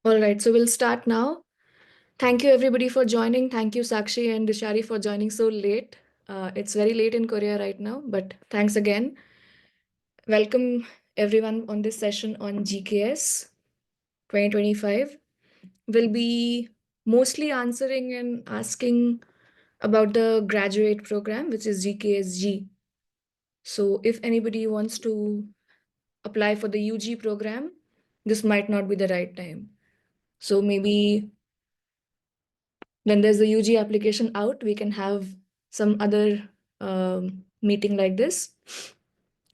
All right, so we'll start now. Thank you everybody for joining. Thank you Sakshi and Dishari for joining so late. It's very late in Korea right now, but thanks again. Welcome everyone on this session on GKS 2025. We'll be mostly answering and asking about the graduate program, which is GKS G. So if anybody wants to apply for the UG program, this might not be the right time. So maybe when there's a UG application out, we can have some other meeting like this.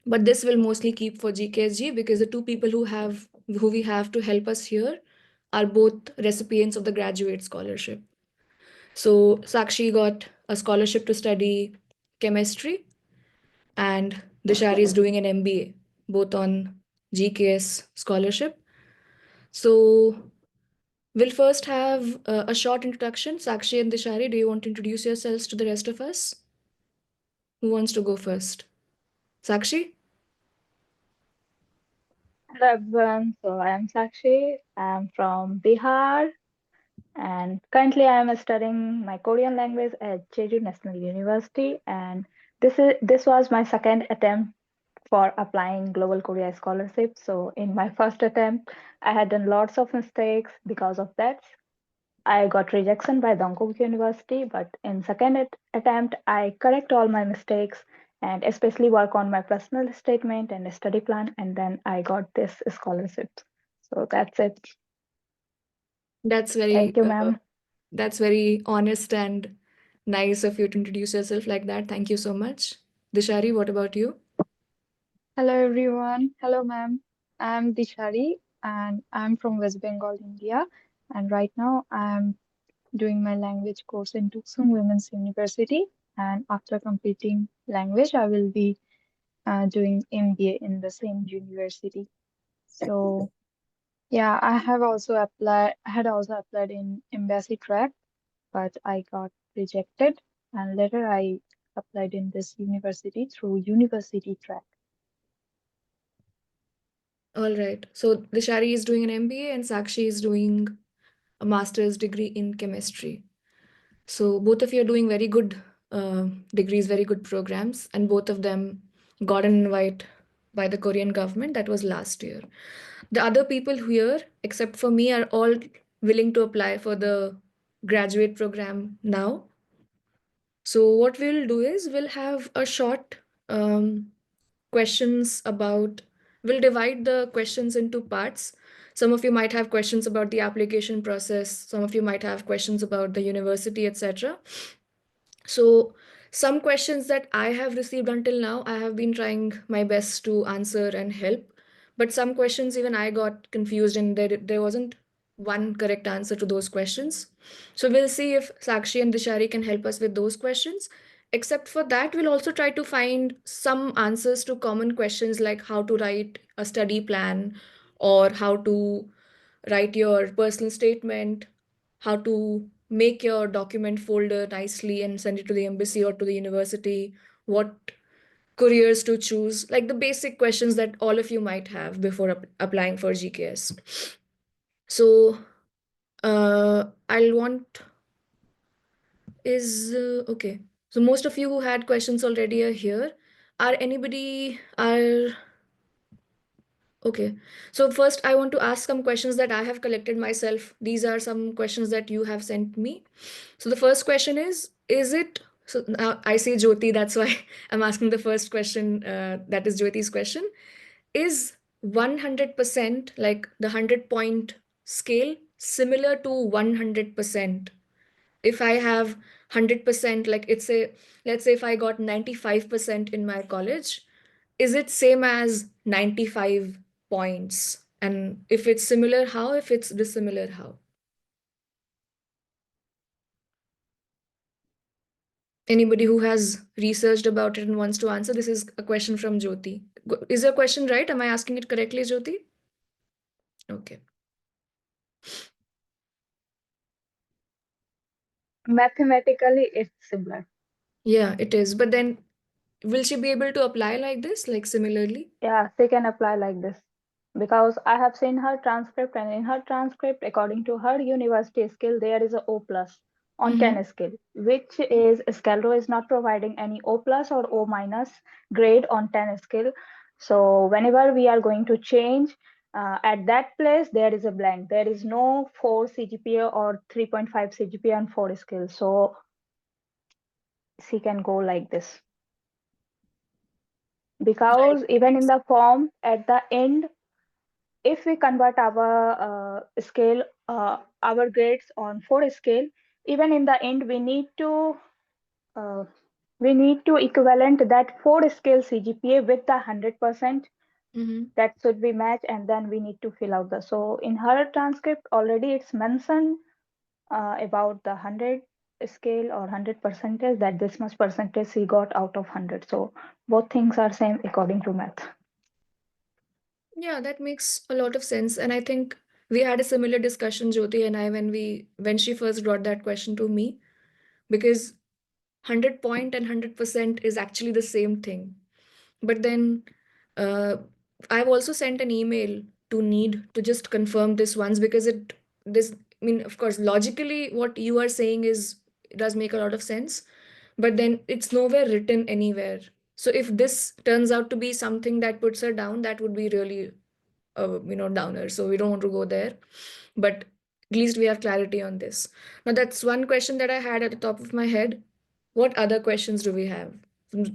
But this will mostly keep for GKSG because the two people who we have to help us here are both recipients of the graduate scholarship. So Sakshi got a scholarship to study chemistry, and Dishari is doing an MBA, both on GKS scholarship. So we'll first have a short introduction. Sakshi and Dishari, do you want to introduce yourselves to the rest of us? Who wants to go first? Sakshi? Hello everyone, so I am Sakshi. I am from Bihar and currently I am studying my Korean language at Jeju National University, and this was my second attempt for applying Global Korea Scholarship. So in my first attempt, I had done lots of mistakes. Because of that, I got rejection by Dongkook University, but in second attempt, I correct all my mistakes and especially work on my personal statement and study plan, and then I got this scholarship. So that's it. That's Thank very you, ma'am. that's very honest and nice of you to introduce yourself like that. Thank you so much. Dishari, what about you? Hello everyone. Hello ma'am. I'm Dishari and I'm from West Bengal, India. And right now I'm doing my language course in Tuksum Women's University. And after completing language, I will be doing MBA in the same university. So yeah, I had also applied in embassy track, but I got rejected. And later I applied in this university through university track. All right. So Dishari is doing an MBA and Sakshi is doing a master's degree in chemistry. So both of you are doing very good degrees, very good programs, and both of them got an invite by the Korean government. That was last year. The other people here, except for me, are all willing to apply for the graduate program now. So what we'll do is we'll have a short questions about, we'll divide the questions into parts. Some of you might have questions about the application process. Some of you might have questions about the university, etc. So some questions that I have received until now, I have been trying my best to answer and help. But some questions even I got confused and there wasn't one correct answer to those questions. So we'll see if Sakshi and Dishari can help us with those questions. Except for that, we'll also try to find some answers to common questions like how to write a study plan or how to write your personal statement, how to make your document folder nicely and send it to the embassy or to the university, what careers to choose, like the basic questions that all of you might have before applying for GKS. So I'll want is okay. So most of you who had questions already are here. Are anybody are Okay. So first, I want to ask some questions that I have collected myself. These are some questions that you have sent me. So the first question is it, so now I say Jyoti, that's why I'm asking the first question, that is Jyoti's question. Is 100%, like the 100-point scale, similar to 100%? If I have 100%, like let's say if I got 95% in my college, is it same as 95 points? And if it's similar, how? If it's dissimilar, how? Anybody who has researched about it and wants to answer, this is a question from Jyoti. Is your question right? Am I asking it correctly, Jyoti? Okay. Mathematically, it's similar. Yeah, it is. But then will she be able to apply like this, like similarly? Yeah, they can apply like this. because I have seen her transcript, and in her transcript, according to her university skill, there is a O plus on Mm-hmm. 10 skill, which is Scalro is not providing any O plus or O minus grade on 10 skill. So whenever we are going to change, at that place there is a blank. There is no 4 CGPA or 3.5 CGPA on 4 skills. So she can go like this, Right. because even in the form at the end, if we convert our scale, our grades on 4 scale, even in the end uh, we need to equivalent that 4 scale CGPA with the 100%, Mm-hmm. that should be matched, and then we need to fill out the. So in her transcript already it's mentioned about the 100 scale or 100 percentage, that this much percentage she got out of 100. So both things are same according to math. Yeah, that makes a lot of sense. And I think we had a similar discussion, Jyoti and I, when she first brought that question to me, because 100 point and 100% is actually the same thing. But then uh, I've also sent an email to need to just confirm this once, because this, I mean, of course, logically, what you are saying it does make a lot of sense, but then it's nowhere written anywhere. So if this turns out to be something that puts her down, that would be really, downer. So we don't want to go there. But at least we have clarity on this. Now, that's one question that I had at the top of my head. What other questions do we have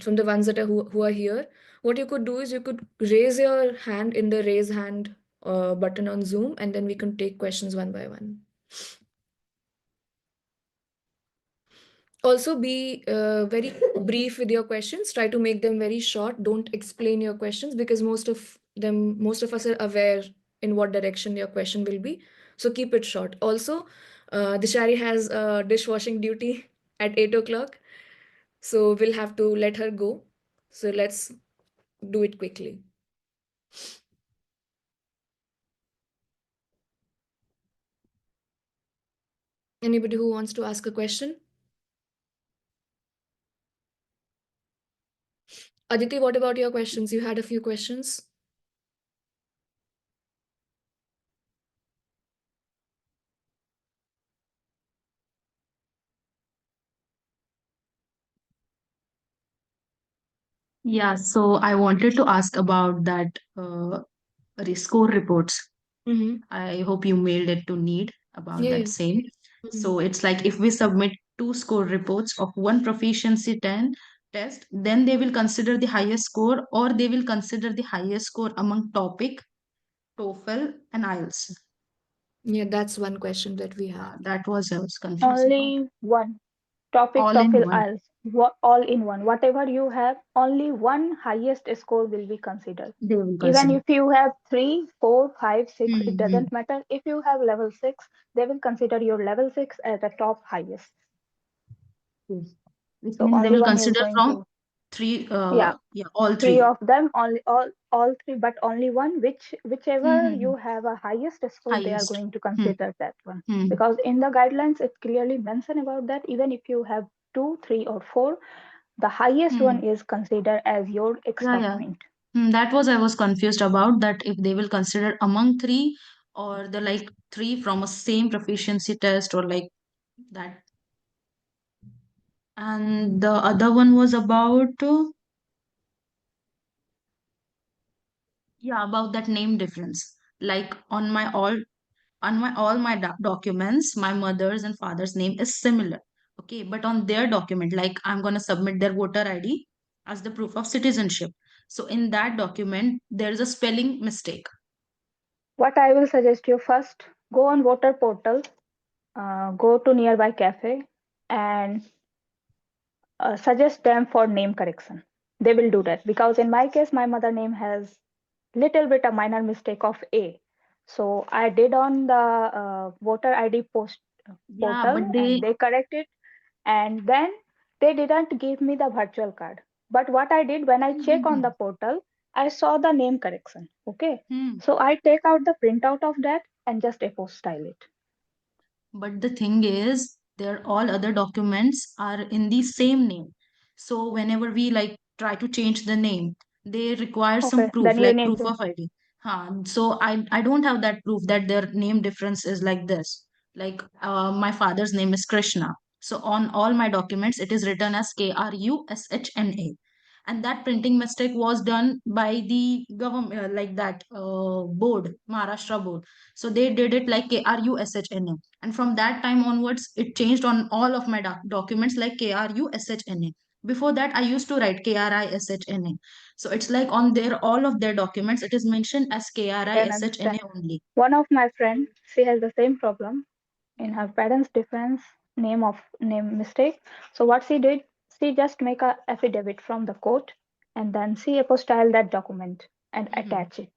from the ones that are who are here? What you could do is you could raise your hand in the raise hand button on Zoom, and then we can take questions one by one. Also, be very brief with your questions. Try to make them very short. Don't explain your questions, because most of us are aware in what direction your question will be. So keep it short. Also, Dishari has dishwashing duty at 8 o'clock. So we'll have to let her go. So let's do it quickly. Anybody who wants to ask a question? Aditi, what about your questions? You had a few questions. Yeah, so I wanted to ask about that score reports. Mm-hmm. I hope you mailed it to need about Yeah, that yeah. same. Mhm. So it's like if we submit two score reports of one proficiency 10 test, then they will consider the highest score, or they will consider the highest score among TOPIK, TOEFL, and IELTS. Yeah, that's one question that we have. That was I was confused about. Only one topic, All in TOEFL, one, IELTS, all in one. Whatever you have, only one highest score will be considered. they will Even consider. if you have 3, 4, 5, 6, it Hmm. doesn't matter. If you have level 6, they will consider your level 6 as the top highest. Yes. Which So means they only will one is consider going from to, three, yeah, yeah, all three three. of them, only all three, but only one, whichever Hmm. you have a highest score, they are Highest. going to Hmm. consider that one. Hmm. Because in the guidelines, it clearly mentioned about that. Even if you have 2, 3, or 4, the highest one Hmm. is considered as your Yeah, extra yeah. point. That was I was confused about that if they will consider among three or the like three from a same proficiency test or like that. And the other one was about yeah, about that name difference. Like on my all my documents, my mother's and father's name is similar. Okay, but on their document, like I'm gonna submit their voter ID as the proof of citizenship. So in that document, there is a spelling mistake. What I will suggest you, first, go on voter portal, go to nearby cafe, and suggest them for name correction. They will do that, because in my case, my mother name has little bit a minor mistake of A. So I did on the voter ID post Yeah, portal, but and they they corrected, and then they didn't give me the virtual card. But what I did, when I check on the hmm, portal, I saw the name correction. Okay. hmm. So I take out the printout of that and just apostille it. But the thing is, their all other documents are in the same name. So whenever we like try to change the name, they require some Okay. proof, Then you like need proof to, of ID. So I don't have that proof that their name difference is like this. Like my father's name is Krishna. So on all my documents, it is written as Krushna. And that printing mistake was done by the government, like that board, Maharashtra board. So they did it like Krushna. And from that time onwards, it changed on all of my documents like Krushna. Before that, I used to write Krishna. So it's like on their all of their documents, it is mentioned as Can Krishna understand. only. One of my friends, she has the same problem in her parents' difference, name mistake. So what she did, she just make a affidavit from the court and then she apostille that document and Mm-hmm. attach it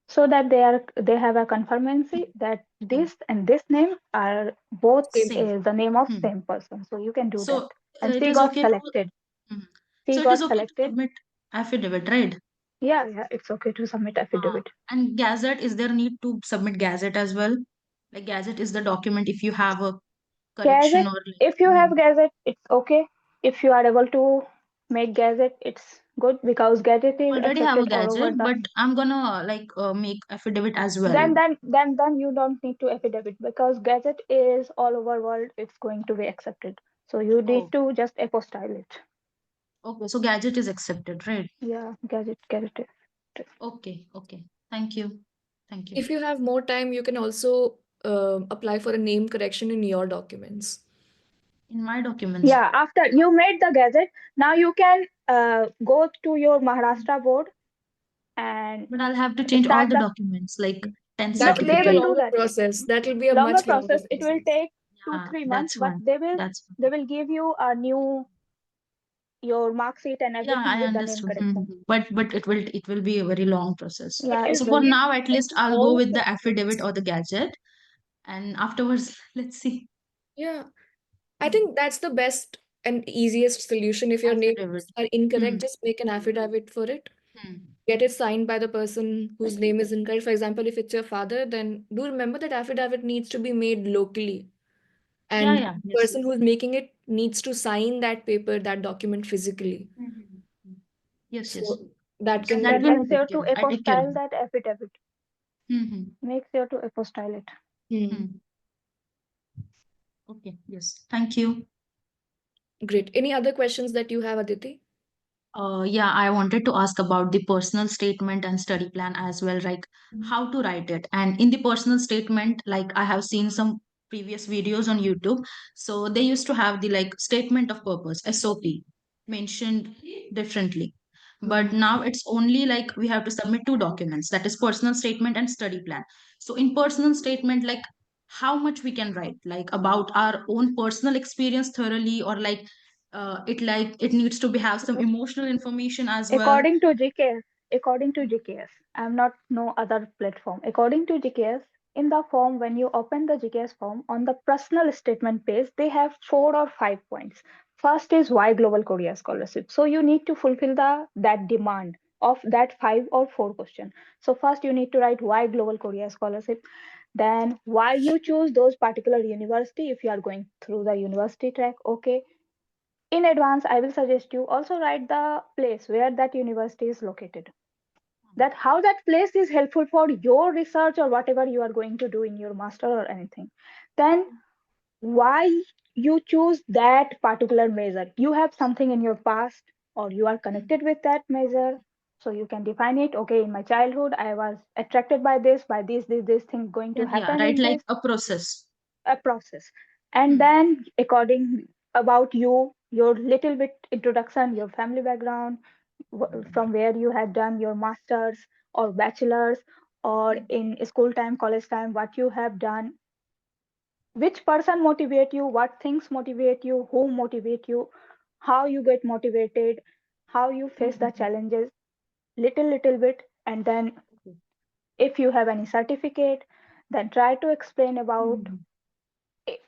so that they have a confirmation that Mm-hmm. this and this name are both Same. Same. the name of Hmm. same person. So you can do that. So And it she is got okay to. selected. Mhm. She So it is got okay to selected. submit affidavit, right? Yeah, it's okay to submit affidavit. And gazette, is there need to submit gazette as well? Like gazette is the document if you have a correction Gazette, or like. if you have Gazette, it's okay. If you are able to make Gazette, it's good because Gazette is Already have a accepted all over gadget, the. but I'm gonna like make affidavit as well. Then you don't need to affidavit because Gazette is all over world. It's going to be accepted. So you need Oh, to just apostille it. okay. So gadget is accepted, right? Yeah, Gazette. Okay, okay. Thank you. Thank you. If you have more time, you can also apply for a name correction in your documents. In my documents, Yeah, after you made the Gazette, now you can go to your Maharashtra board and but I'll have to change all start the the. documents like 10th No, That will be they a will certificate. do longer that. process. That will be a Longer much longer process. It will process. take two Yeah, three months, that's but fine. they will That's fine. they will give you a new your mark sheet and Yeah, everything I with the name understood. Mhm. correction. But it will be a very long process. But Yeah, in it So for will. Korea, now, at I least think I'll go all of with the the affidavit documents. or the gadget, and afterwards, let's see. Yeah, I think that's the best and easiest solution. If your names Affidavit. are Hmm. incorrect, just make an affidavit for it. Hmm. Get it signed by the person whose name is incorrect. For example, if it's your father, then do remember that affidavit needs to be made locally. Yeah, And yeah, the yes. person who's making it needs to sign that paper, that document physically. Mhm. Yes, yes. So that So can that Then be. will make I take sure care to of. I take care of apostille it. that affidavit. Hmm. Make sure to apostille it. Hmm. Hmm. Okay, yes. Thank you. Great. Any other questions that you have, Aditi? Yeah, I wanted to ask about the personal statement and study plan as well, like how to write it. And in the personal statement, like I have seen some previous videos on YouTube. So they used to have the like statement of purpose, SOP, mentioned differently. But now it's only like we have to submit two documents, that is personal statement and study plan. So in personal statement, like how much we can write, like about our own personal experience thoroughly, or like it needs to be have some emotional information as well. According to GKS, I'm not no other platform. According to GKS, in the form when you open the GKS form on the personal statement page, they have 4 or 5 points. First is why Global Korea Scholarship. So you need to fulfill that demand of that 5 or 4 question. So first you need to write why Global Korea Scholarship, then why you choose those particular university if you are going through the university track. Okay, in advance, I will suggest you also write the place where that university is located. That how that place is helpful for your research or whatever you are going to do in your master or anything. Then why you choose that particular major. You have something in your past or you are connected with that major. So you can define it. Okay, in my childhood, I was attracted by this thing going Yeah, to yeah, happen right, in like this a process. a process. And Hmm. then according about you, your little bit introduction, your family background, from where you had done your masters or bachelors, or in school time, college time, what you have done, which person motivate you, what things motivate you, who motivate you, how you get motivated, how you face the Mhm. challenges, little bit. And then Okay. if you have any certificate, then try to explain about Mhm.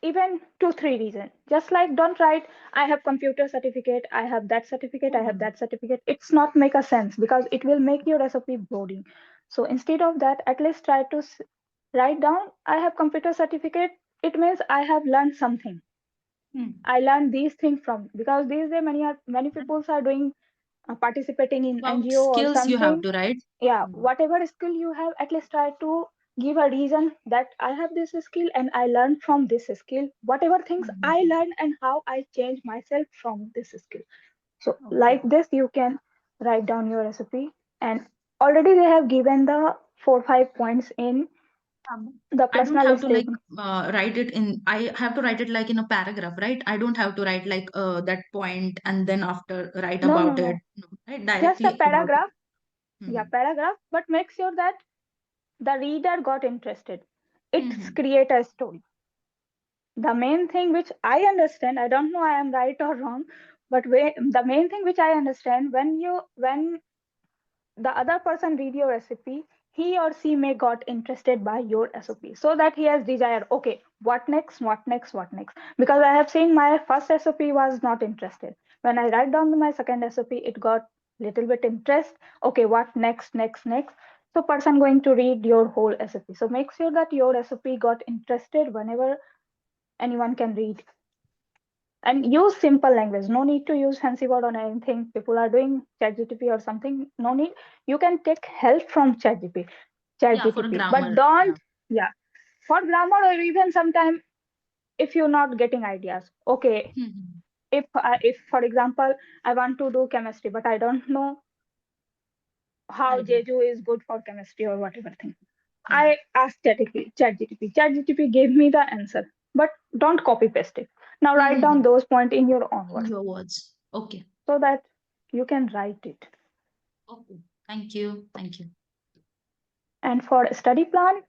even 2 3 reasons. Just like don't write I have computer certificate, I have that certificate, I have Mhm. that certificate. It's not make a sense because it will make your recipe boring. So instead of that, at least try to write down I have computer certificate. It means I have learned something. Hmm. I learned these things from, because these days many people are doing participating in About NGO or skills you have something. to write. Yeah, whatever skill you have, at least try to give a reason that I have this skill and I learned from this skill, whatever things I Mhm. learned and how I change myself from this skill. So Okay. like this, you can write down your recipe. And already they have given the 4 5 points in Um, the I don't personal have to like statement. write it in, I have to write it like in a paragraph, right? I don't have to write like that point and then after write No, no, about it. no. No, right? Just a Directly about it. paragraph. Yeah, Mhm. paragraph, but make sure that the reader got interested. It's Mhm. create a story. The main thing which I understand, I don't know I am right or wrong, but the main thing which I understand, when the other person read your recipe, he or she may got interested by your SOP, so that he has desire, okay, what next, what next, what next. Because I have seen my first SOP was not interested. When I write down my second SOP, it got little bit interest. Okay, what next, next, next. So person going to read your whole SOP. So make sure that your SOP got interested whenever anyone can read, and use simple language. No need to use fancy word or anything. People are doing ChatGPT or something, no need. You can take help from Yeah, for ChatGPT, but grammar. Yeah. don't. Yeah, for grammar, or even sometime if you're not getting ideas. Okay, Mhm. if for example I want to do chemistry, but I don't know how Idea. Jeju is good for chemistry or whatever thing. Mhm. I asked ChatGPT gave me the answer, but don't copy paste it. Now write down Mhm. those points in your own In words your words. Okay. so that you can write it. Okay. Thank you. Thank you. And for study plan,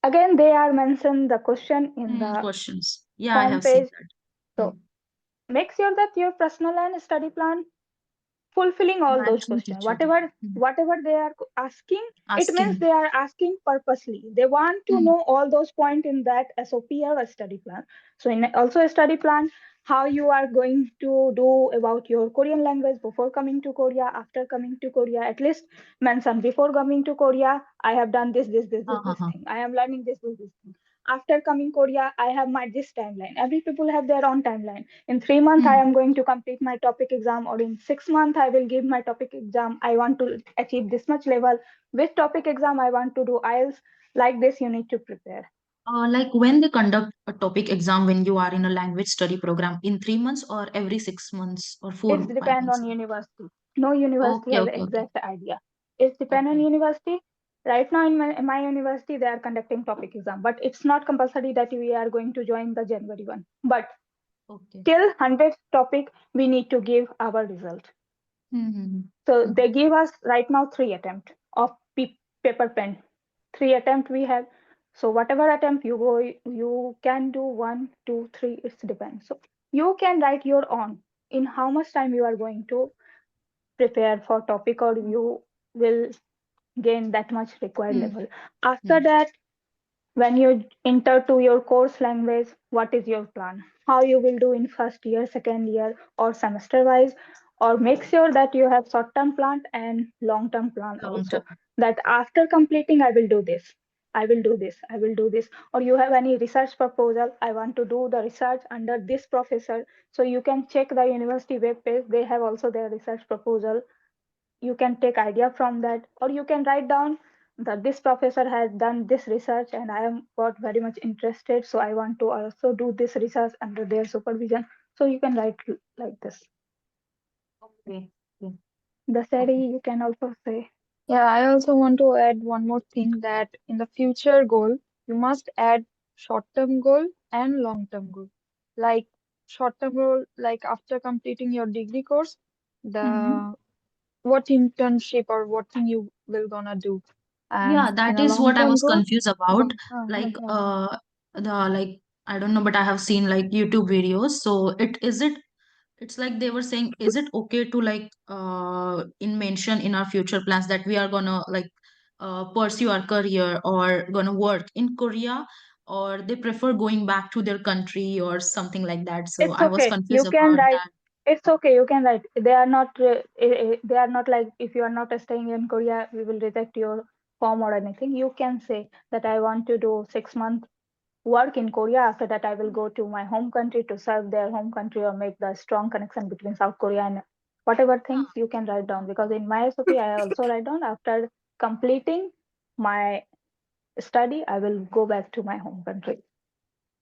again they are mentioned the question in the Questions. Yeah, I home have seen page. that. So make sure that your personal and study plan fulfilling all those Matching questions, each other. whatever they are asking. It means Asking. they are asking purposely, they want to Mm. know all those points in that SOP or a study plan. So in also a study plan, how you are going to do about your Korean language before coming to Korea, after coming to Korea. At least mention, before coming to Korea I have done this Uh-huh. thing, I am learning this thing. After coming Korea, I have my this timeline. Every people have their own timeline. In 3 months I Mm. am going to complete my topic exam, or in 6 months I will give my topic exam. I want to achieve this much level. Which topic exam I want to do IELTS. Like this you need to prepare. Like when they conduct a topic exam when you are in a language study program in 3 months or every 6 months or It's four, five depend months. on university. No university Okay, has okay, okay, exact idea. It's depend on okay, university. Right now in my university they are conducting topic exam, but it's not compulsory that we are going to join the January one. But okay. till 100 topic we need to give our result. Mm-hmm. So Mm-hmm. they give us right now 3 attempt of paper pen. 3 attempt we have. So whatever attempt you go, you can do 1 2 3. It depends. So you can write your own in how much time you are going to prepare for topic, or you will gain that much required level. After Mm-hmm. that, when you enter to your course language, what is your plan? How you will do in first year, second year, or semester wise? Or make sure that you have short term plan and long term plan Long also. term. That after completing, I will do this. I will do this. I will do this. Or you have any research proposal. I want to do the research under this professor. So you can check the university web page. They have also their research proposal. You can take idea from that, or you can write down that this professor has done this research and I am got very much interested, so I want to also do this research under their supervision. So you can write like this. Okay. Okay. The Okay. study you can also say. Yeah, I also want to add one more thing that in the future goal, you must add short-term goal and long-term goal. Like short-term goal, like after completing your degree course, Mm-hmm. the what internship or what thing you will gonna do. And Yeah, in that a is what I long-term was goal, confused about. yeah, Like, yeah. the like I don't know, but I have seen like YouTube videos. So it's like they were saying, is it okay to like in mention in our future plans that we are gonna like pursue our career or gonna work in Korea, or they prefer going back to their country or something like that. So It's I was okay, you confused can about write. that. It's okay, you can write. They are not they are not like, if you are not staying in Korea we will reject your form or anything. You can say that I want to do 6 months work in Korea. After that, I will go to my home country to serve their home country or make the strong connection between South Korea and whatever things you can write down, because in my SOP I also write down after completing my study I will go back to my home country.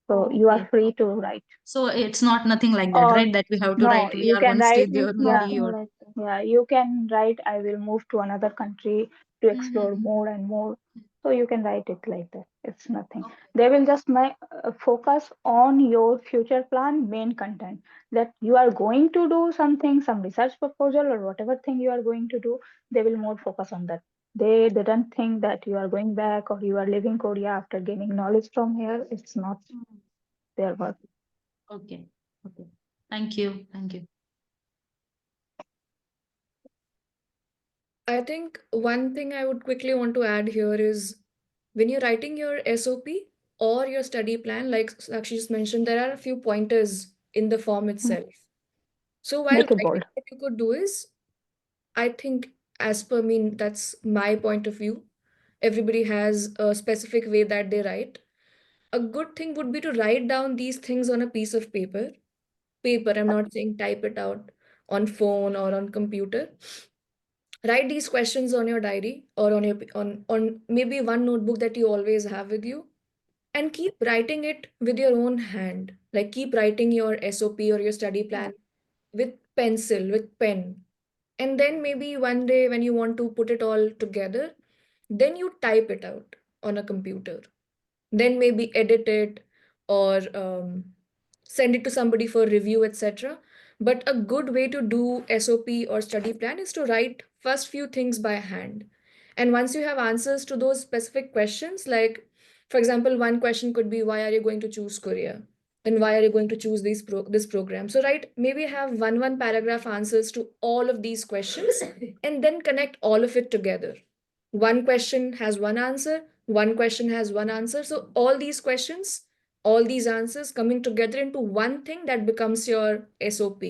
So you are Okay. free to write. So it's not nothing like that, Or right? That we have to no, write we you are can going to stay write, there It's yeah, only nothing or like that. yeah, you can write I will move to another country to explore Mhm. more and more. So you can write it like that. It's nothing. Okay. They will just focus on your future plan, main content, that you are going to do something, some research proposal or whatever thing you are going to do. They will more focus on that. They didn't think that you are going back or you are leaving Korea after gaining knowledge from here. It's not Mhm. their work. Okay. Okay. Thank you. Thank you. I think one thing I would quickly want to add here is when you're writing your SOP or your study plan, like Sakshi just mentioned, there are a few pointers in the form Mm. itself. So while Make it writing, bold. what you could do is, I think, as per me, that's my point of view. Everybody has a specific way that they write. A good thing would be to write down these things on a piece of paper. Paper, I'm not saying type it out on phone or on computer. Write these questions on your diary or on your on maybe one notebook that you always have with you, and keep writing it with your own hand. Like keep writing your SOP or your study Yeah. plan with pencil, with pen. And then maybe one day when you want to put it all together, then you type it out on a computer. Then maybe edit it or send it to somebody for review, etc. But a good way to do SOP or study plan is to write first few things by hand. And once you have answers to those specific questions, like for example, one question could be, why are you going to choose Korea? Then why are you going to choose this program? So write, maybe have one paragraph answers to all of these questions and then connect all of it together. One question has one answer, one question has one answer. So all these questions, all these answers coming together into one thing that becomes your SOP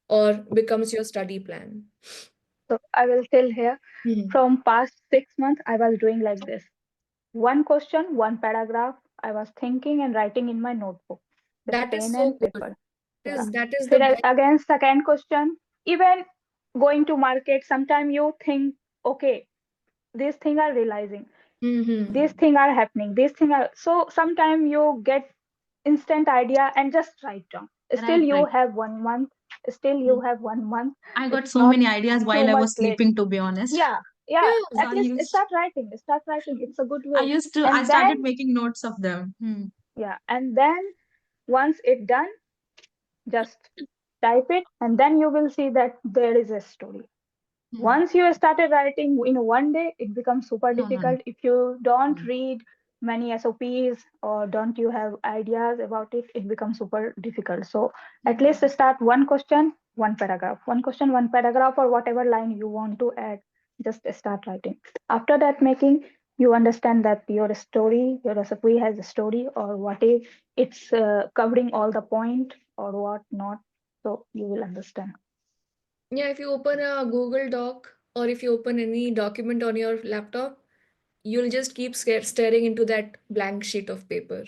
or becomes your study plan. So I will tell here, Mhm. from past 6 months, I was doing like this. One question, one paragraph. I was thinking and writing in my notebook with That is pen so and good. paper. Yeah. That is the Then best. again, second question. Even going to market, sometimes you think, okay, these things are realizing, these Mm-hmm. things are happening, these things are. So sometimes you get instant idea and just write down. Still, Right, you right. have 1 month. Still, you Mm. have 1 month. I got It's so not many ideas too while I much was late. sleeping, to be honest. Yeah, yeah, Yeah. So at least start writing, it's a good I way. used to, I And then, started making notes of them. Hmm. yeah, and then once it done, just type it, and then you will see that there is a story. Hmm. Once you started writing in 1 day, it becomes super No, no, no. difficult if you don't Hmm. read many SOPs or don't you have ideas about it, it becomes super difficult. So at least Hmm. start one question, one paragraph, one question, one paragraph, or whatever line you want to add, just start writing. After that making, you understand that your story, your SOP has a story, or what if it's covering all the point or what not. So you will understand. Yeah, if you open a Google Doc or if you open any document on your laptop, you'll just keep staring into that blank sheet of paper.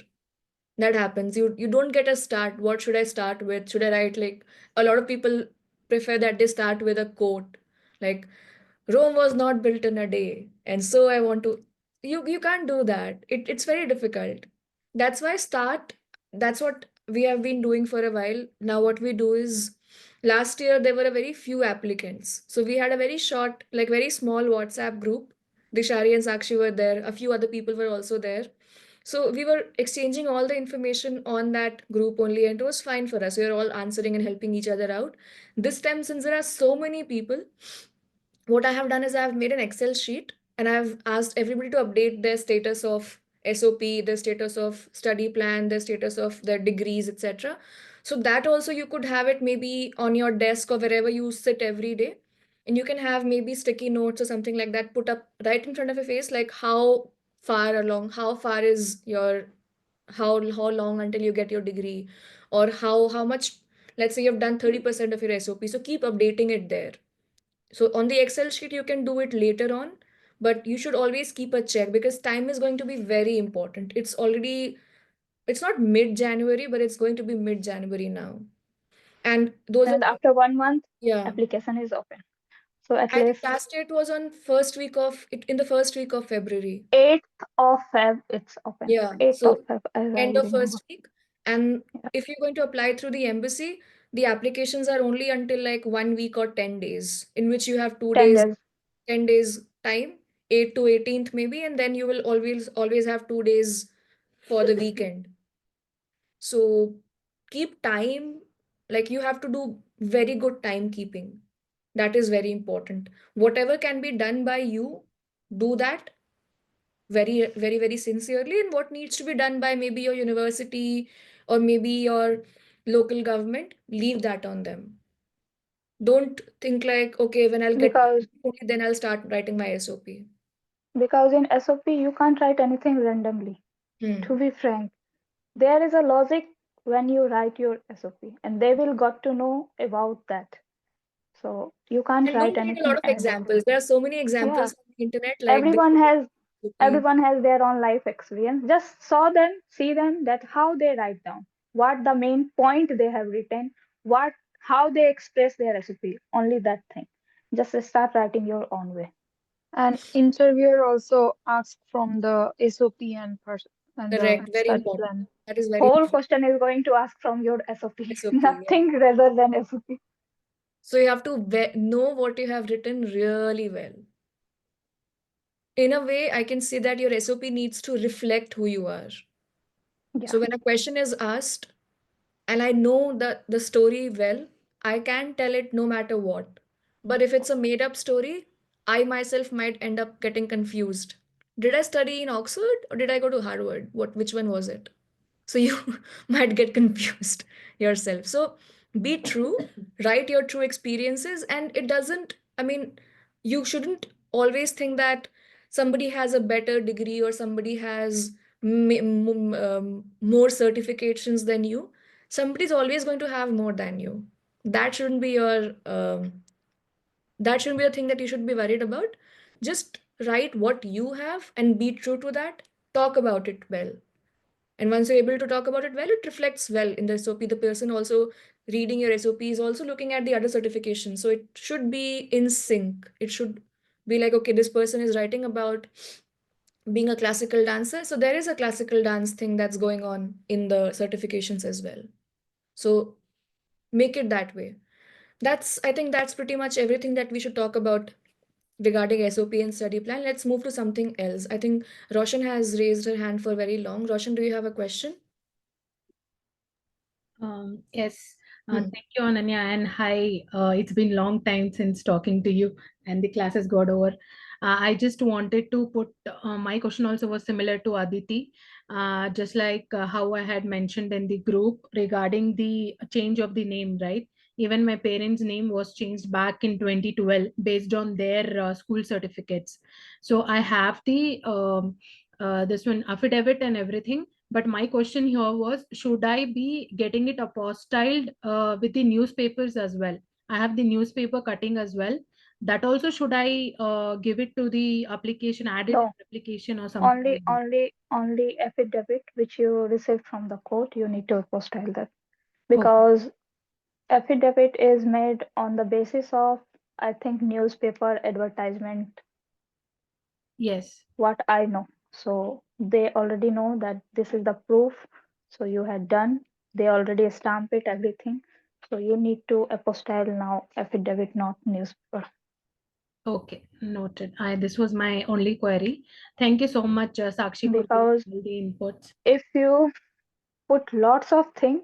That happens. You don't get a start. What should I start with? Should I write, like, a lot of people prefer that they start with a quote like, Rome was not built in a day, and so I want to. You can't do that. It's very difficult. That's why start. That's what we have been doing for a while. Now what we do is, last year there were a very few applicants, so we had a very short, like very small WhatsApp group. Dishari and Sakshi were there. A few other people were also there. So we were exchanging all the information on that group only, and it was fine for us. We were all answering and helping each other out. This time, since there are so many people, what I have done is I've made an Excel sheet and I've asked everybody to update their status of SOP, their status of study plan, their status of their degrees, etc. So that also you could have it maybe on your desk or wherever you sit every day. And you can have maybe sticky notes or something like that put up right in front of your face, like how far is your how long until you get your degree, or how much, let's say you've done 30% of your SOP. So keep updating it there. So on the Excel sheet, you can do it later on, but you should always keep a check because time is going to be very important. It's not mid-January, but it's going to be mid-January now. And those are And after 1 month, yeah. application is open. So at I think least last date was on first week of it in the first week of February. 8th of Feb, it's open. Yeah. 8th of So Feb, as I end of remember. first week. And Yeah. if you're going to apply through the embassy, the applications are only until like 1 week or 10 days, in which you have 10 2 days, days. 10 days time, 8 to 18th maybe, and then you will always have 2 days for the weekend. So keep time, like you have to do very good timekeeping. That is very important. Whatever can be done by you, do that very, very, very sincerely. And what needs to be done by maybe your university or maybe your local government, leave that on them. Don't think like, okay, when I'll get Because only then I'll start writing my SOP. because in SOP you can't write anything randomly. To Hmm. be frank, there is a logic when you write your SOP, and they will got to know about that. So you can't And write don't take a lot anything of randomly. examples. There are so many Yeah, examples on the internet, like this everyone is has SOP. everyone has their own life experience. Just saw them, see them, that how they write down, what the main point they have written, what how they express their recipe. Only that thing. Just start writing your own way. And interviewer also asks from the SOP and the Correct. Very study important. plan. That is very Whole important. question is going to ask from your SOP, SOP, yeah. nothing rather than SOP. So you have to know what you have written really well. In a way, I can say that your SOP needs to reflect who you are. Yeah. So when a question is asked and I know the story well, I can tell it no matter what. But if it's a made up story, I myself might end up getting confused. Did I study in Oxford or did I go to Harvard? Which one was it? So you might get confused yourself. So be true, write your true experiences, and it doesn't, I mean, you shouldn't always think that somebody has a better degree or somebody has more certifications than you. Somebody's always going to have more than you. That shouldn't be your that shouldn't be a thing that you should be worried about. Just write what you have and be true to that. Talk about it well, and once you're able to talk about it well, it reflects well in the SOP. The person also reading your SOP is also looking at the other certifications. So it should be in sync. It should be like, okay, this person is writing about being a classical dancer. So there is a classical dance thing that's going on in the certifications as well. So make it that way. I think that's pretty much everything that we should talk about regarding SOP and study plan. Let's move to something else. I think Roshan has raised her hand for very long. Roshan, do you have a question? Yes, Hmm. thank you, Ananya, and hi. It's been long time since talking to you, and the class has got over. I just wanted to put my question also was similar to Aditi, just like how I had mentioned in the group regarding the change of the name, right? Even my parents' name was changed back in 2012 based on their school certificates. So I have the this one affidavit and everything, but my question here was, should I be getting it apostilled with the newspapers as well? I have the newspaper cutting as well. That also should I give it to the application, add it in No, the application or something only like that? only only affidavit which you received from the court, you need to apostille that, Okay. because affidavit is made on the basis of, I think, newspaper advertisement, Yes. what I know. So they already know that this is the proof. So you had done, they already stamp it, everything. So you need to apostille now affidavit, not newspaper. Okay. Noted. This was my only query. Thank you so much, Sakshi, for giving Because all the inputs. if you put lots of things,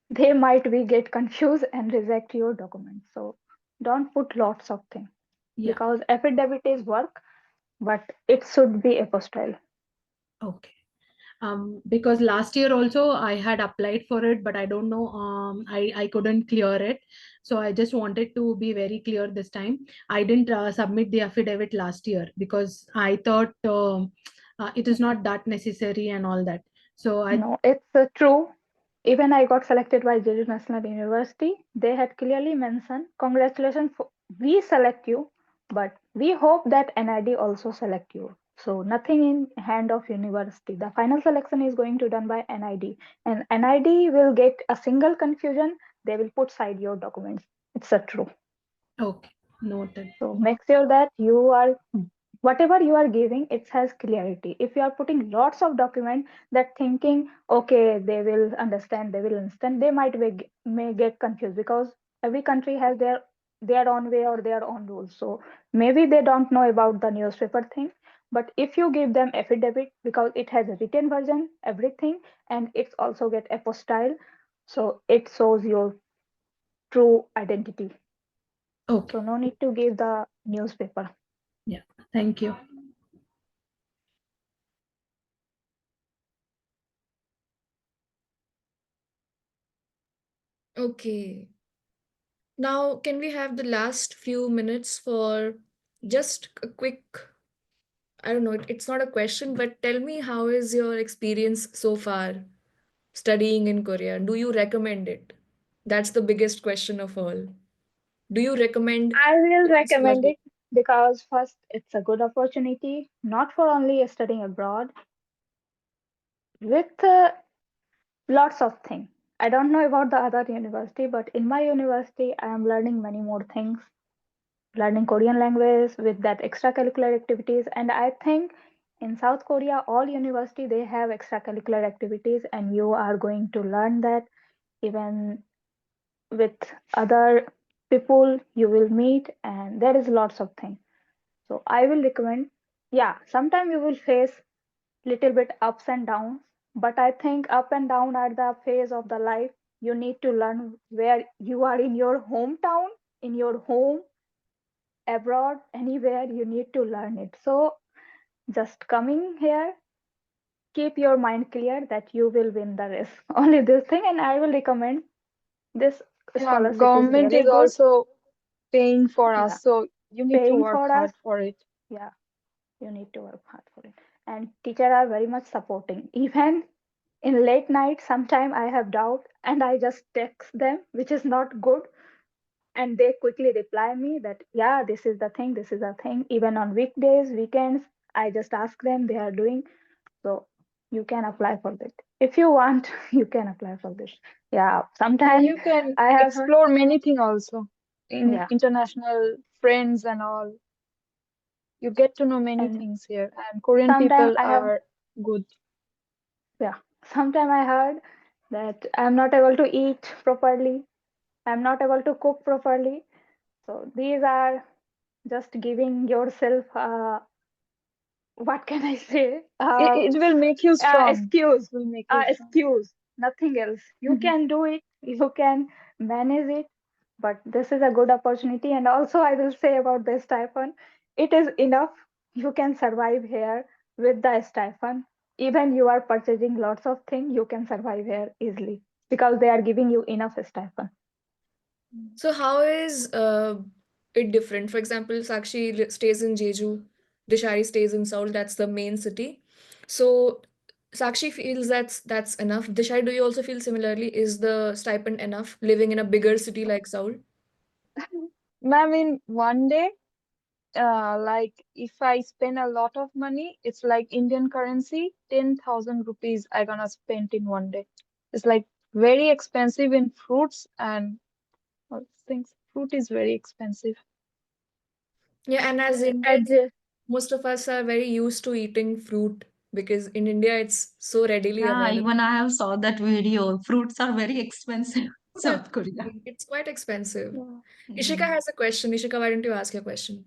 they might be get confused and reject your document. So don't put lots of things, Yeah. because affidavit is work, but it should be apostille. Okay. Because last year also I had applied for it, but I don't know, I couldn't clear it. So I just wanted to be very clear this time. I didn't submit the affidavit last year because I thought it is not that necessary and all that. So I, No, it's true. Even I got selected by Jeju National University. They had clearly mentioned, congratulations, we select you, but we hope that NID also select you. So nothing in hand of university. The final selection is going to done by NID, and NID will get a single confusion they will put side your documents. It's a true. Okay, noted. So make sure that you are whatever you are giving, it has clarity. If you are putting lots of document that thinking, okay, they will understand, they might may get confused because every country has their own way or their own rules. So maybe they don't know about the newspaper thing. But if you give them affidavit, because it has a written version, everything, and it's also get apostille, so it shows your true identity. Okay, So no need to give the newspaper. yeah, thank you. Okay. Now, can we have the last few minutes for just a quick, I don't know, it's not a question, but tell me, how is your experience so far studying in Korea? Do you recommend it? That's the biggest question of all. Do you recommend I will going to recommend study? it because first, it's a good opportunity, not for only studying abroad, with lots of things. I don't know about the other university, but in my university, I am learning many more things, learning Korean language with that extracurricular activities. And I think in South Korea, all university they have extracurricular activities, and you are going to learn that even with other people you will meet, and there is lots of things. So I will recommend, yeah, sometimes you will face little bit ups and downs, but I think up and down are the phase of the life. You need to learn where you are in your hometown, in your home, abroad, anywhere, you need to learn it. So just coming here, keep your mind clear that you will win the race. Only this thing, and I will recommend this Yeah, scholarship is government really is good. also paying for Yeah, us, so you need to paying work for us. hard for it. Yeah, you need to work hard for it. And teacher are very much supporting. Even in late night, sometime I have doubt and I just text them, which is not good. And they quickly reply me that, yeah, this is the thing, this is the thing. Even on weekdays, weekends, I just ask them, they are doing. So you can apply for that. If you want, you can apply for this. Yeah, And sometime you can I have heard, explore many things also in yeah. international friends and all. You get to know many And things here, and Korean sometime people I have, are good. yeah, sometime I heard that I'm not able to eat properly. I'm not able to cook properly. So these are just giving yourself what can I say? It will make you strong. It Excuse, will make you strong. excuse, nothing else. You can do it, you can manage it, but this is a good opportunity. And also, I will say about the stipend, it is enough. You can survive here with the stipend. Even you are purchasing lots of things, you can survive here easily because they are giving you enough stipend. So how is it different? For example, Sakshi stays in Jeju, Dishari stays in Seoul. That's the main city. So Sakshi feels that's enough. Dishari, do you also feel similarly? Is the stipend enough living in a bigger city like Seoul? Ma'am, in one day, like if I spend a lot of money, it's like Indian currency, 10,000 rupees I gonna spend in one day. It's like very expensive in fruits and all things. Fruit is very expensive. Yeah, and as At Indians, the, most of us are very used to eating fruit because in India it's so readily Yeah, available. even I have saw that video. Fruits are very expensive in South Korea. It's quite expensive. yeah. Ishika Mm. has a question. Ishika, why don't you ask your question?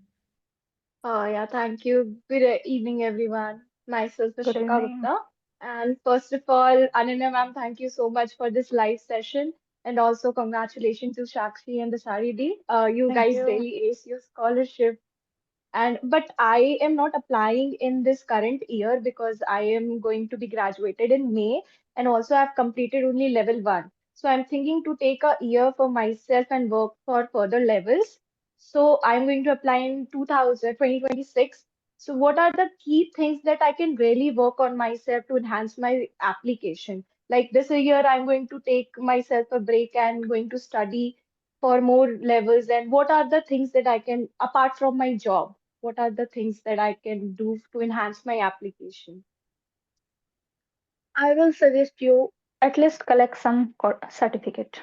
Yeah, thank you. Good evening, everyone. Myself is Good Shikha evening. Gupta. And first of all, Ananya ma'am, thank you so much for this live session. And also, congratulations to Shakshi and the Saridi. You Thank guys you. really aced your scholarship, and but I am not applying in this current year because I am going to be graduated in May, and also I've completed only level 1. So I'm thinking to take a year for myself and work for further levels. So I'm going to apply in 2026. So what are the key things that I can really work on myself to enhance my application? Like this year, I'm going to take myself a break and going to study for more levels. And what are the things that I can, apart from my job, what are the things that I can do to enhance my application? I will suggest you at least collect some certificate.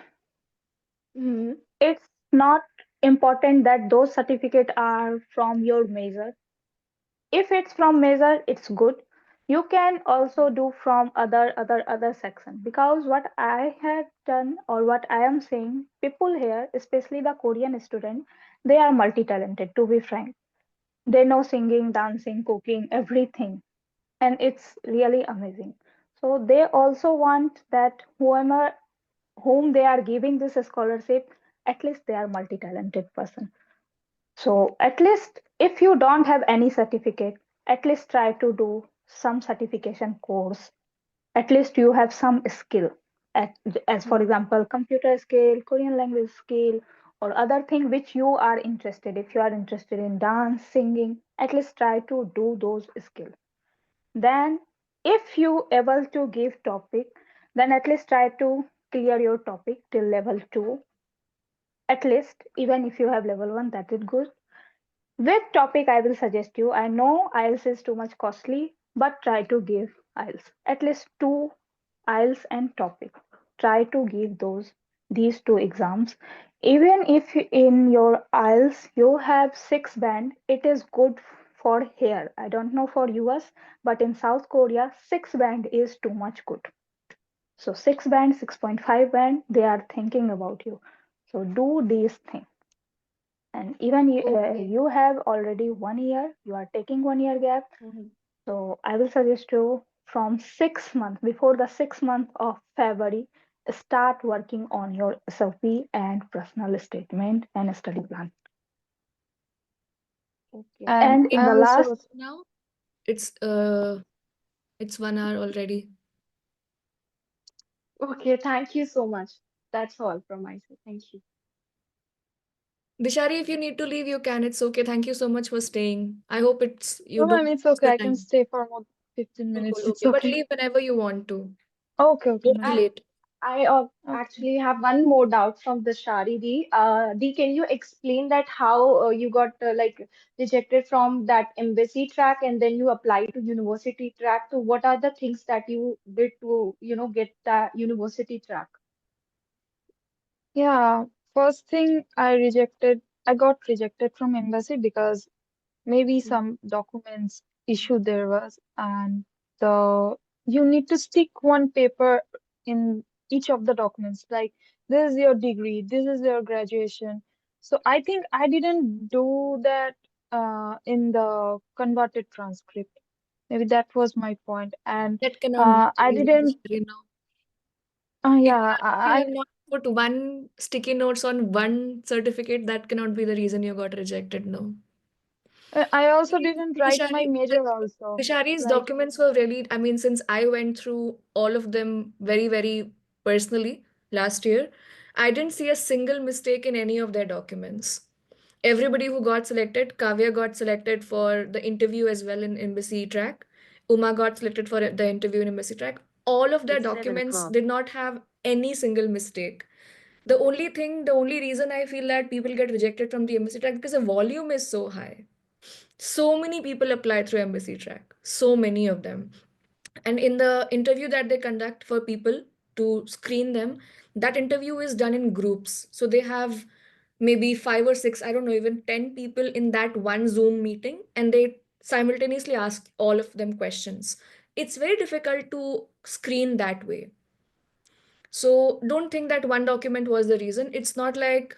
Hmm. It's not important that those certificates are from your major. If it's from major, it's good. You can also do from other section, because what I have done or what I am saying, people here, especially the Korean student, they are multi-talented, to be frank. They know singing, dancing, cooking, everything, and it's really amazing. So they also want that whoever whom they are giving this scholarship, at least they are multi-talented person. So at least if you don't have any certificate, at least try to do some certification course. At least you have some skill, at, as for Hmm. example, computer skill, Korean language skill, or other thing which you are interested. If you are interested in dance, singing, at least try to do those skills. Then, if you able to give topic, then at least try to clear your topic till level 2. At least, even if you have level 1, that is good. With topic, I will suggest you. I know IELTS is too much costly, but try to give IELTS. At least two IELTS and topic. Try to give these two exams. Even if in your IELTS you have 6 band, it is good for here. I don't know for US, but in South Korea, 6 band is too much good. So 6 band, 6.5 band, they are thinking about you. So do these things. And even Okay. you have already 1 year, you are taking 1 year gap. Mhm. So I will suggest you from 6 months, before the 6 month of February, start working on your SOP and personal statement and study plan. Okay. Can And And we the I last, also, now? It's 1 hour already. Okay. Thank you so much. That's all from my side. Thank you. Dishari, if you need to leave, you can. It's okay. Thank you so much for staying. I hope it's you no, don't ma'am, it's use okay. the I can time. stay for more 15 Cool, minutes. cool, It's okay. But okay. leave whenever you want to. Okay, okay, Don't be ma'am. And late. I Okay. actually have one more doubt from the Shari Di. Di, can you explain that how you got like rejected from that embassy track and then you applied to university track? So what are the things that you did to, get that university track? Yeah, first thing I got rejected from embassy because maybe some documents issue there was, and the you need to stick one paper in each of the documents, like this is your degree, this is your graduation. So I think I didn't do that in the converted transcript. Maybe that was my point, and That cannot be the I reason, didn't. Dishari, now. Yeah, If you have not put one sticky notes on one certificate, that cannot be the reason you got rejected, no. I also didn't write my Dishari, major also. Vishari's Like, documents were really, I mean, since I went through all of them very, very personally last year, I didn't see a single mistake in any of their documents. Everybody who got selected, Kavya got selected for the interview as well in embassy track. Uma got selected for the interview in embassy track. All of their documents did not have any single mistake. The only reason I feel that people get rejected from the embassy track because the volume is so high. So many people apply through embassy track, so many of them. And in the interview that they conduct for people to screen them, that interview is done in groups. So they have maybe 5 or 6, I don't know, even 10 people in that one Zoom meeting, and they simultaneously ask all of them questions. It's very difficult to screen that way. So don't think that one document was the reason. It's not like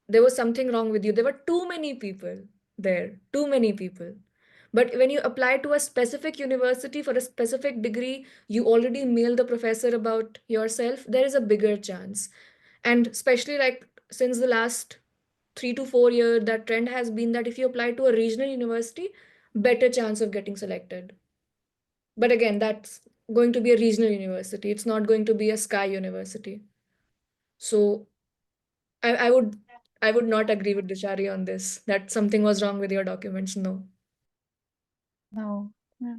there was something wrong with you. There were too many people there, too many people. But when you apply to a specific university for a specific degree, you already mail the professor about yourself, there is a bigger chance. And especially like since the last 3 to 4 years, that trend has been that if you apply to a regional university, better chance of getting selected. But again, that's going to be a regional university. It's not going to be a sky university. So I would not agree with Dishari on this, that something was wrong with your documents. No. no. No.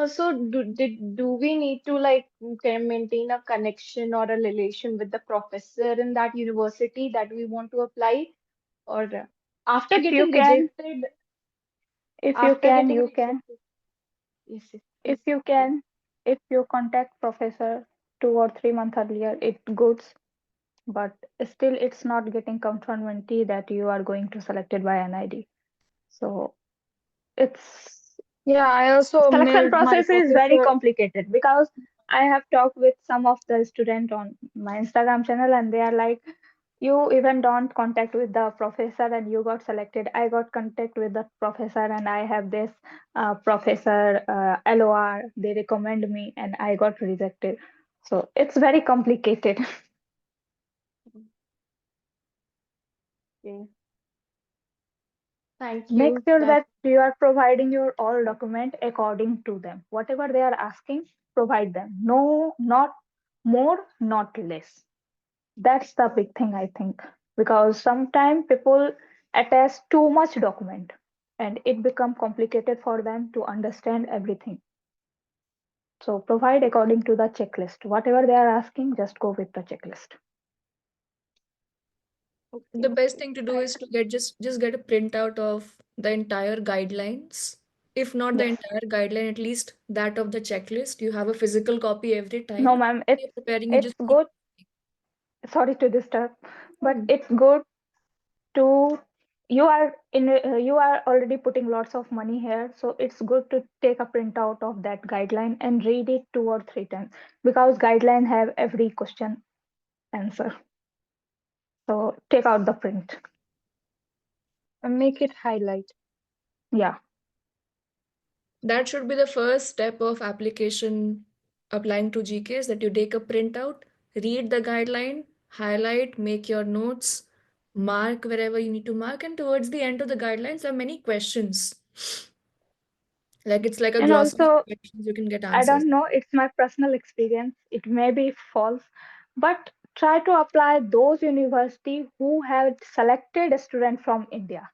So do we need to like maintain a connection or a relation with the professor in that university that we want to apply, or after if you getting can, rejected, if you after can, getting you can, rejected, yes, yes, if please you go. can, if you contact professor 2 or 3 months earlier, it good. but still it's not getting confirmity that you are going to selected by NID. So it's Yeah, I also selection mailed my process is very professor. complicated because I have talked with some of the student on my Instagram channel and they are like, you even don't contact with the professor and you got selected. I got contact with the professor and I have this professor LOR. They recommend me and I got rejected. So it's very complicated. Okay. Thank Make you. sure That that you are providing your all document according to them. Whatever they are asking, provide them. No, not more, not less. That's the big thing, I think, because sometimes people attach too much document and it become complicated for them to understand everything. So provide according to the checklist. Whatever they are asking, just go with the checklist. The okay. best thing to do I is to get just get a printout of the entire guidelines. If not the Yes. entire guideline, at least that of the checklist. You have a physical copy every No, time. ma'am, When you're preparing, you it's just keep. good. Sorry to disturb, but Hmm. it's good to you are already putting lots of money here, so it's good to take a printout of that guideline and read it 2 or 3 times because guideline have every question answer. So take out the print. Make it highlight. Yeah. That should be the first step of application applying to GKS, that you take a printout, read the guideline, highlight, make your notes, mark wherever you need to mark, and towards the end of the guidelines there are many questions. Like it's like a And glossary also, of questions, you can get I answers. don't know, it's my personal experience, it may be false, but try to apply those university who have selected a student from India.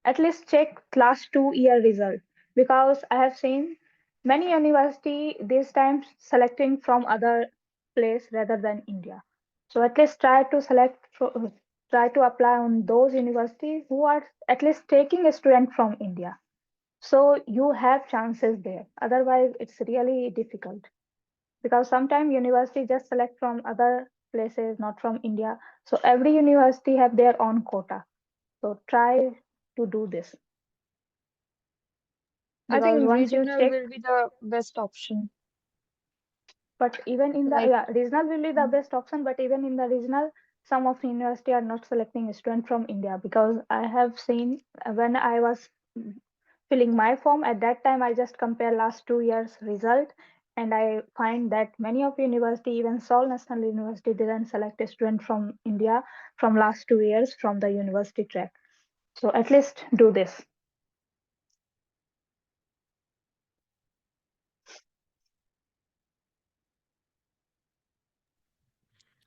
At least check last 2 year result because I have seen many university this time selecting from other place rather than India. So at least try to apply on those universities who are at least taking a student from India. So you have chances there. Otherwise, it's really difficult because sometimes university just select from other places, not from India. So every university have their own quota. So try to do this. I Because think once you regional check, will be the best option. but even in the Like, regional will be the best option, but even in the regional, some of the university are not selecting a student from India because I have seen when I was filling my form at that time, I just compare last 2 years result and I find that many of university, even Seoul National University, didn't select a student from India from last 2 years from the university track. So at least do this.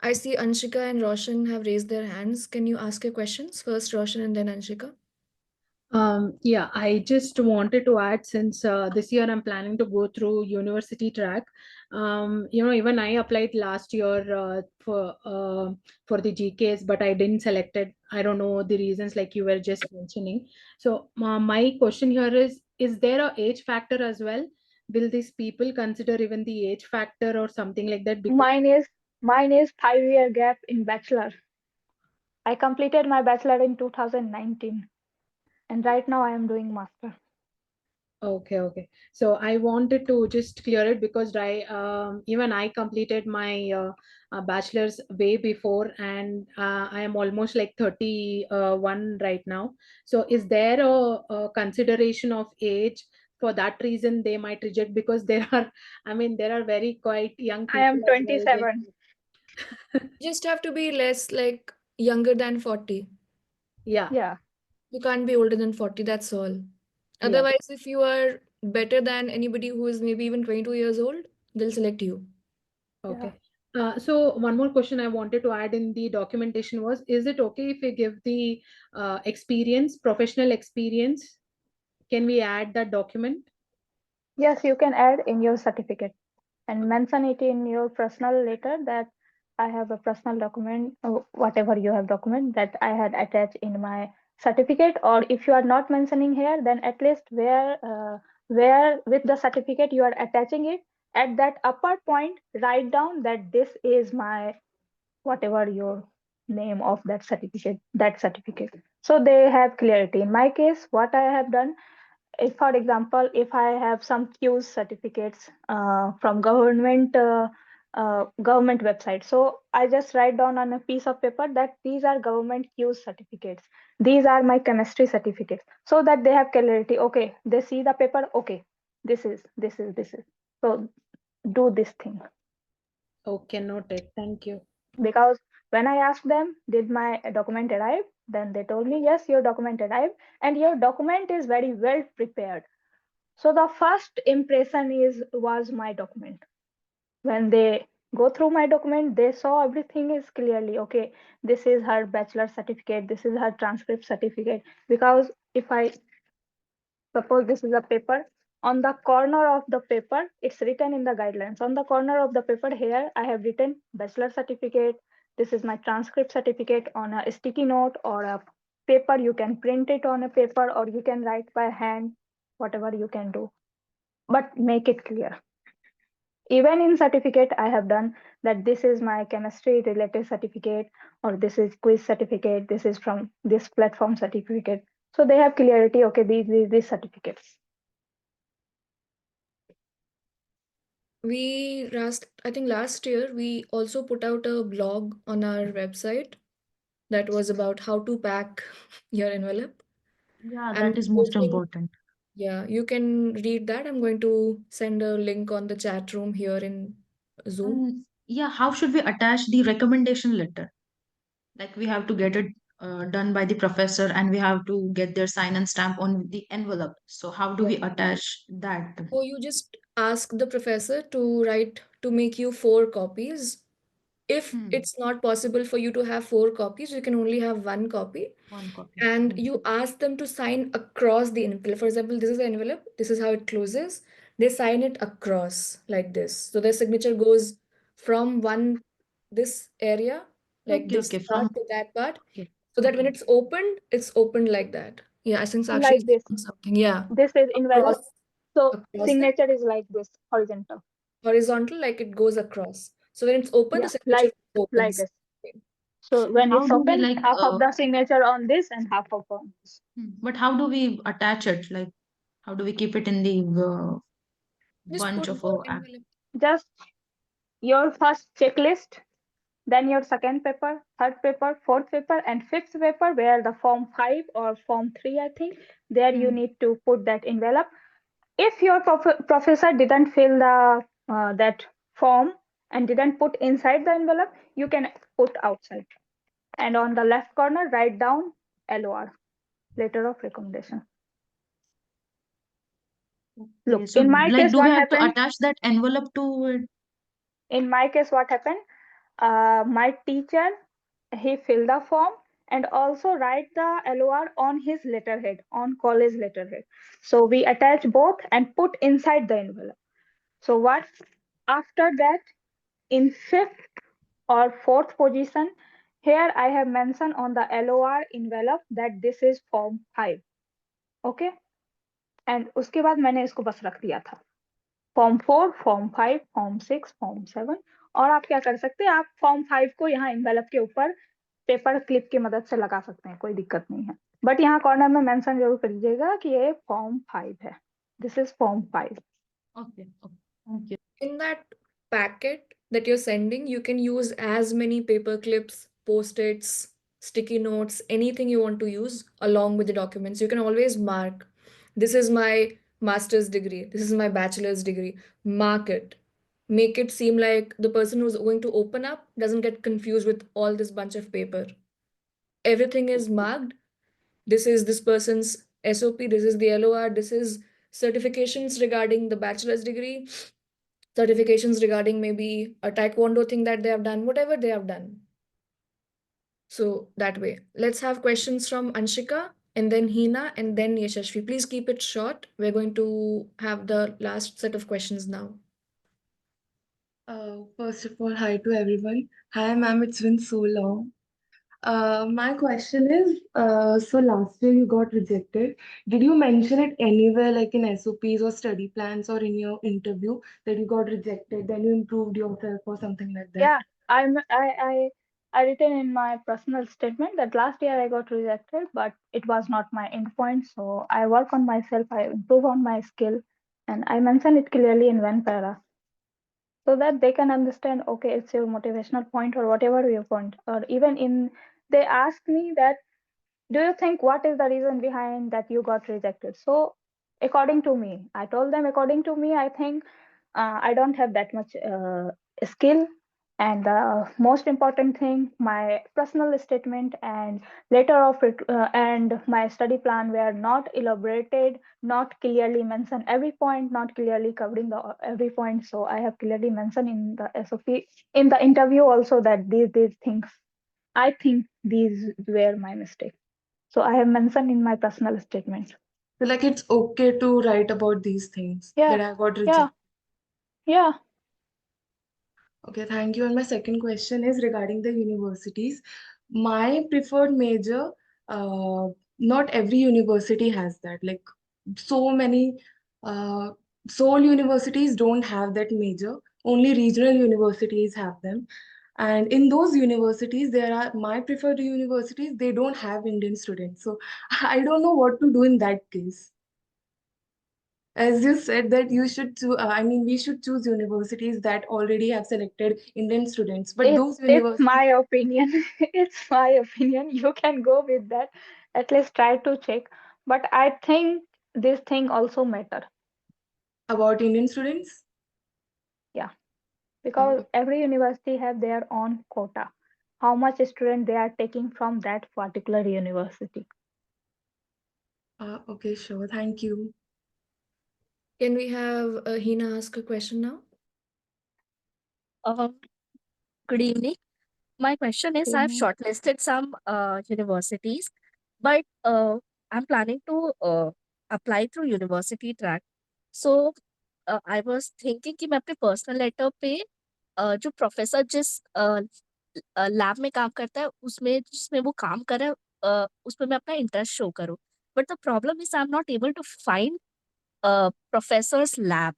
I see Anshika and Roshan have raised their hands. Can you ask your questions? First Roshan and then Anshika. Yeah, I just wanted to add since this year I'm planning to go through university track. Even I applied last year for the GKS, but I didn't select it. I don't know the reasons like you were just mentioning. So my question here is there a age factor as well? Will these people consider even the age factor or something like that? Because Mine is 5 year gap in bachelor. I completed my bachelor in 2019 and right now I am doing master. okay, okay. So I wanted to just clear it because even I completed my bachelor's way before, and I am almost like 31 right now. So is there a consideration of age? For that reason, they might reject because there are, I mean, there are very quite young I people am as well. 27. Just have to be less like younger than 40. Yeah, Yeah. You can't be older than 40, that's all. yeah. Otherwise, if you are better than anybody who is maybe even 22 years old, they'll select you. Yeah. Okay. So one more question I wanted to add in the documentation was, is it okay if we give the experience, professional experience? Can we add that document? Yes, you can add in your certificate and mention it in your personal letter that I have a personal document, or whatever you have document that I had attached in my certificate. Or if you are not mentioning here, then at least where with the certificate you are attaching it, at that upper point, write down that this is my whatever your name of that certificate. So they have clarity. In my case, what I have done, if for example, if I have some Qs certificates from government website, so I just write down on a piece of paper that these are government Qs certificates, these are my chemistry certificates, so that they have clarity. Okay, they see the paper. Okay, this is so do this thing. Okay, noted. Thank you. Because when I asked them, did my document arrive? Then they told me, yes, your document arrived, and your document is very well prepared. So the first impression was my document. When they go through my document, they saw everything is clearly okay. This is her bachelor certificate. This is her transcript certificate. Because if I suppose this is a paper, on the corner of the paper, it's written in the guidelines. On the corner of the paper here, I have written bachelor certificate. This is my transcript certificate on a sticky note or a paper. You can print it on a paper or you can write by hand, whatever you can do. But make it clear. Even in certificate, I have done that this is my chemistry related certificate, or this is quiz certificate, this is from this platform certificate. So they have clarity, okay, these certificates. I think last year, we also put out a blog on our website that was about how to pack your envelope. Yeah, I'm that is most posting, important. yeah, you can read that. I'm going to send a link on the chat room here in Zoom. And yeah, how should we attach the recommendation letter? Like we have to get it done by the professor and we have to get their sign and stamp on the envelope. So how do Yes. we attach that? So you just ask the professor to make you 4 copies. If Hmm. it's not possible for you to have 4 copies, you can only have 1 copy. One copy. And Hmm. you ask them to sign across the envelope. For example, this is the envelope, this is how it closes. They sign it across like this. So their signature goes from this area, like Okay, this okay. part From to that part, okay, so that when okay. it's opened like that. Yeah, I think Sakshi Like is this. doing something. Yeah, This is envelope. across, So across it, signature is like this, horizontal. horizontal, like it goes across. So when it's open, the Yeah, signature like opens. this. So And when how it's do we open, like half of the signature on this and half of on this. but how do we attach it? Like how do we keep it in the Just bunch put of the envelope. Just your first checklist, then your second paper, third paper, fourth paper, and fifth paper, where the form 5 or form 3, I think, there you Hmm. need to put that envelope. If your professor didn't fill the that form and didn't put inside the envelope, you can put outside. And on the left corner, write down LOR, letter of recommendation. Okay, Look, so in my like case, do we what have to happened? attach that envelope to it? In my case, what happened? My teacher, he filled the form and also write the LOR on his letterhead, on college letterhead. So we attach both and put inside the envelope. So what? After that, in fifth or fourth position, here I have mentioned on the LOR envelope that this is form 5. Okay. And उसके बाद मैंने इसको बस रख दिया था form 4, form 5, form 6, form 7। और आप क्या कर सकते हैं, आप फॉर्म 5 को यहाँ इन्वेलप के ऊपर पेपर क्लिप की मदद से लगा सकते हैं, कोई दिक्कत नहीं है। बट यहाँ कॉर्नर में मेंशन जरूर कर दीजिएगा कि ये फॉर्म 5 है, this is form 5। Okay, okay. Thank you. In that packet that you're sending, you can use as many paper clips, post-its, sticky notes, anything you want to use along with the documents. You can always mark, this is my master's degree, this is my bachelor's degree. Mark it. Make it seem like the person who's going to open up doesn't get confused with all this bunch of paper. Everything is marked. This is this person's SOP, this is the LOR, this is certifications regarding the bachelor's degree, certifications regarding maybe a taekwondo thing that they have done, whatever they have done. So that way, let's have questions from Anshika and then Hina and then Yashashvi. Please keep it short. We're going to have the last set of questions now. First of all, hi to everyone. Hi, ma'am. It's been so long. My question is, so last year you got rejected. Did you mention it anywhere, like in SOPs or study plans or in your interview, that you got rejected, then you improved yourself or something like that? Yeah, I I written in my personal statement that last year I got rejected, but it was not my end point. So I work on myself, I improve on my skill, and I mention it clearly in one para so that they can understand, okay, it's your motivational point or whatever your point. Or even in, they ask me that, do you think what is the reason behind that you got rejected? So according to me, I told them, according to me, I think I don't have that much skill. And the most important thing, my personal statement and letter of and my study plan were not elaborated, not clearly mentioned every point, not clearly covering the every point. So I have clearly mentioned in the SOP, in the interview also, that these things, I think these were my mistakes. So I have mentioned in my personal statement. So like it's okay to write about these things that Yeah, I got yeah, rejected. yeah. Okay, thank you. And my second question is regarding the universities. My preferred major, uh, not every university has that. Like so many uh, sole universities don't have that major. Only regional universities have them. And in those universities, there are my preferred universities, they don't have Indian students. So I don't know what to do in that case. As you said that you should I mean we should choose universities that already have selected Indian students, but those It's universities my opinion. It's my opinion. You can go with that. At least try to check. But I think this thing also matter. about Indian students. Yeah, uh, because every university have their own quota. How much student they are taking from that particular university. okay, sure, thank you. Can we have Hina ask a question now? Um, Good evening. My question is, I've Mhm. shortlisted some universities, but I'm planning to apply through university track. So I was thinking कि मैं अपने personal letter पे जो professor जिस lab में काम करता है उसमें जिसमें वो काम कर रहा है उसमें मैं अपना इंटरेस्ट शो करूँ. But the problem is I'm not able to find professor's lab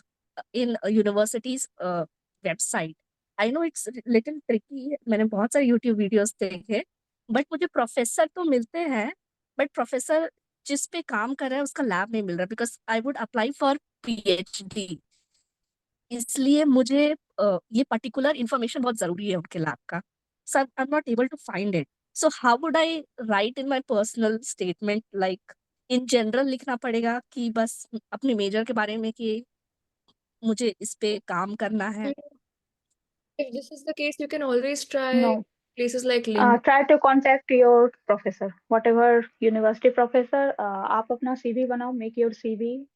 in a university's website. I know it's little tricky. मैंने बहुत सारे YouTube वीडियोस देखे, बट मुझे प्रोफेसर तो मिलते हैं, बट प्रोफेसर जिस पे काम कर रहा है उसका लैब नहीं मिल रहा because I would apply for PhD. इसलिए मुझे ये पर्टिकुलर इन्फॉर्मेशन बहुत जरूरी है उनके लैब का. So I'm not able to find it. So how would I write in my personal statement, like in general लिखना पड़ेगा कि बस अपने मेजर के बारे में कि मुझे इस पे काम करना है. If this is the case, you can always try No. places like LinkedIn. Try to contact your professor, whatever university professor. आप अपना CV बनाओ, make your CV,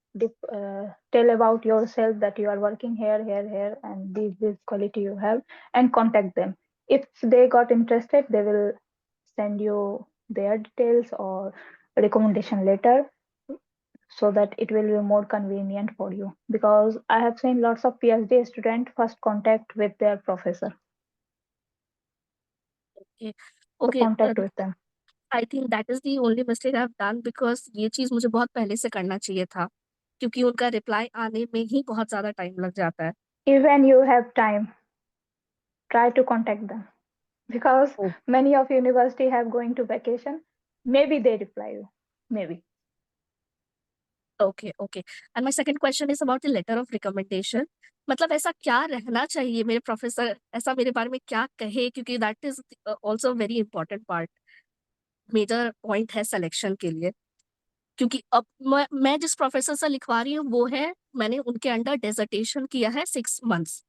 tell about yourself that you are working here, here, here, and this quality you have, and contact them. If they got interested, they will send you their details or recommendation letter so that it will be more convenient for you. Because I have seen lots of PhD students first contact with their professor, Okay. so Okay, contact with them. I think that is the only mistake I've done because ये चीज़ मुझे बहुत पहले से करना चाहिए था, क्योंकि उनका रिप्लाई आने में ही बहुत ज़्यादा टाइम लग जाता है. Even you have time, try to contact them because Oh, many of university have going to vacation. Maybe they reply you. Maybe. okay, okay. And my second question is about the letter of recommendation. मतलब ऐसा क्या रहना चाहिए मेरे professor ऐसा मेरे बारे में क्या कहे, क्योंकि that is also very important part, major point है सिलेक्शन के लिए. क्योंकि अब मैं जिस प्रोफेसर से लिखवा रही हूँ वो है, मैंने उनके अंडर डेजर्टेशन किया है 6 months.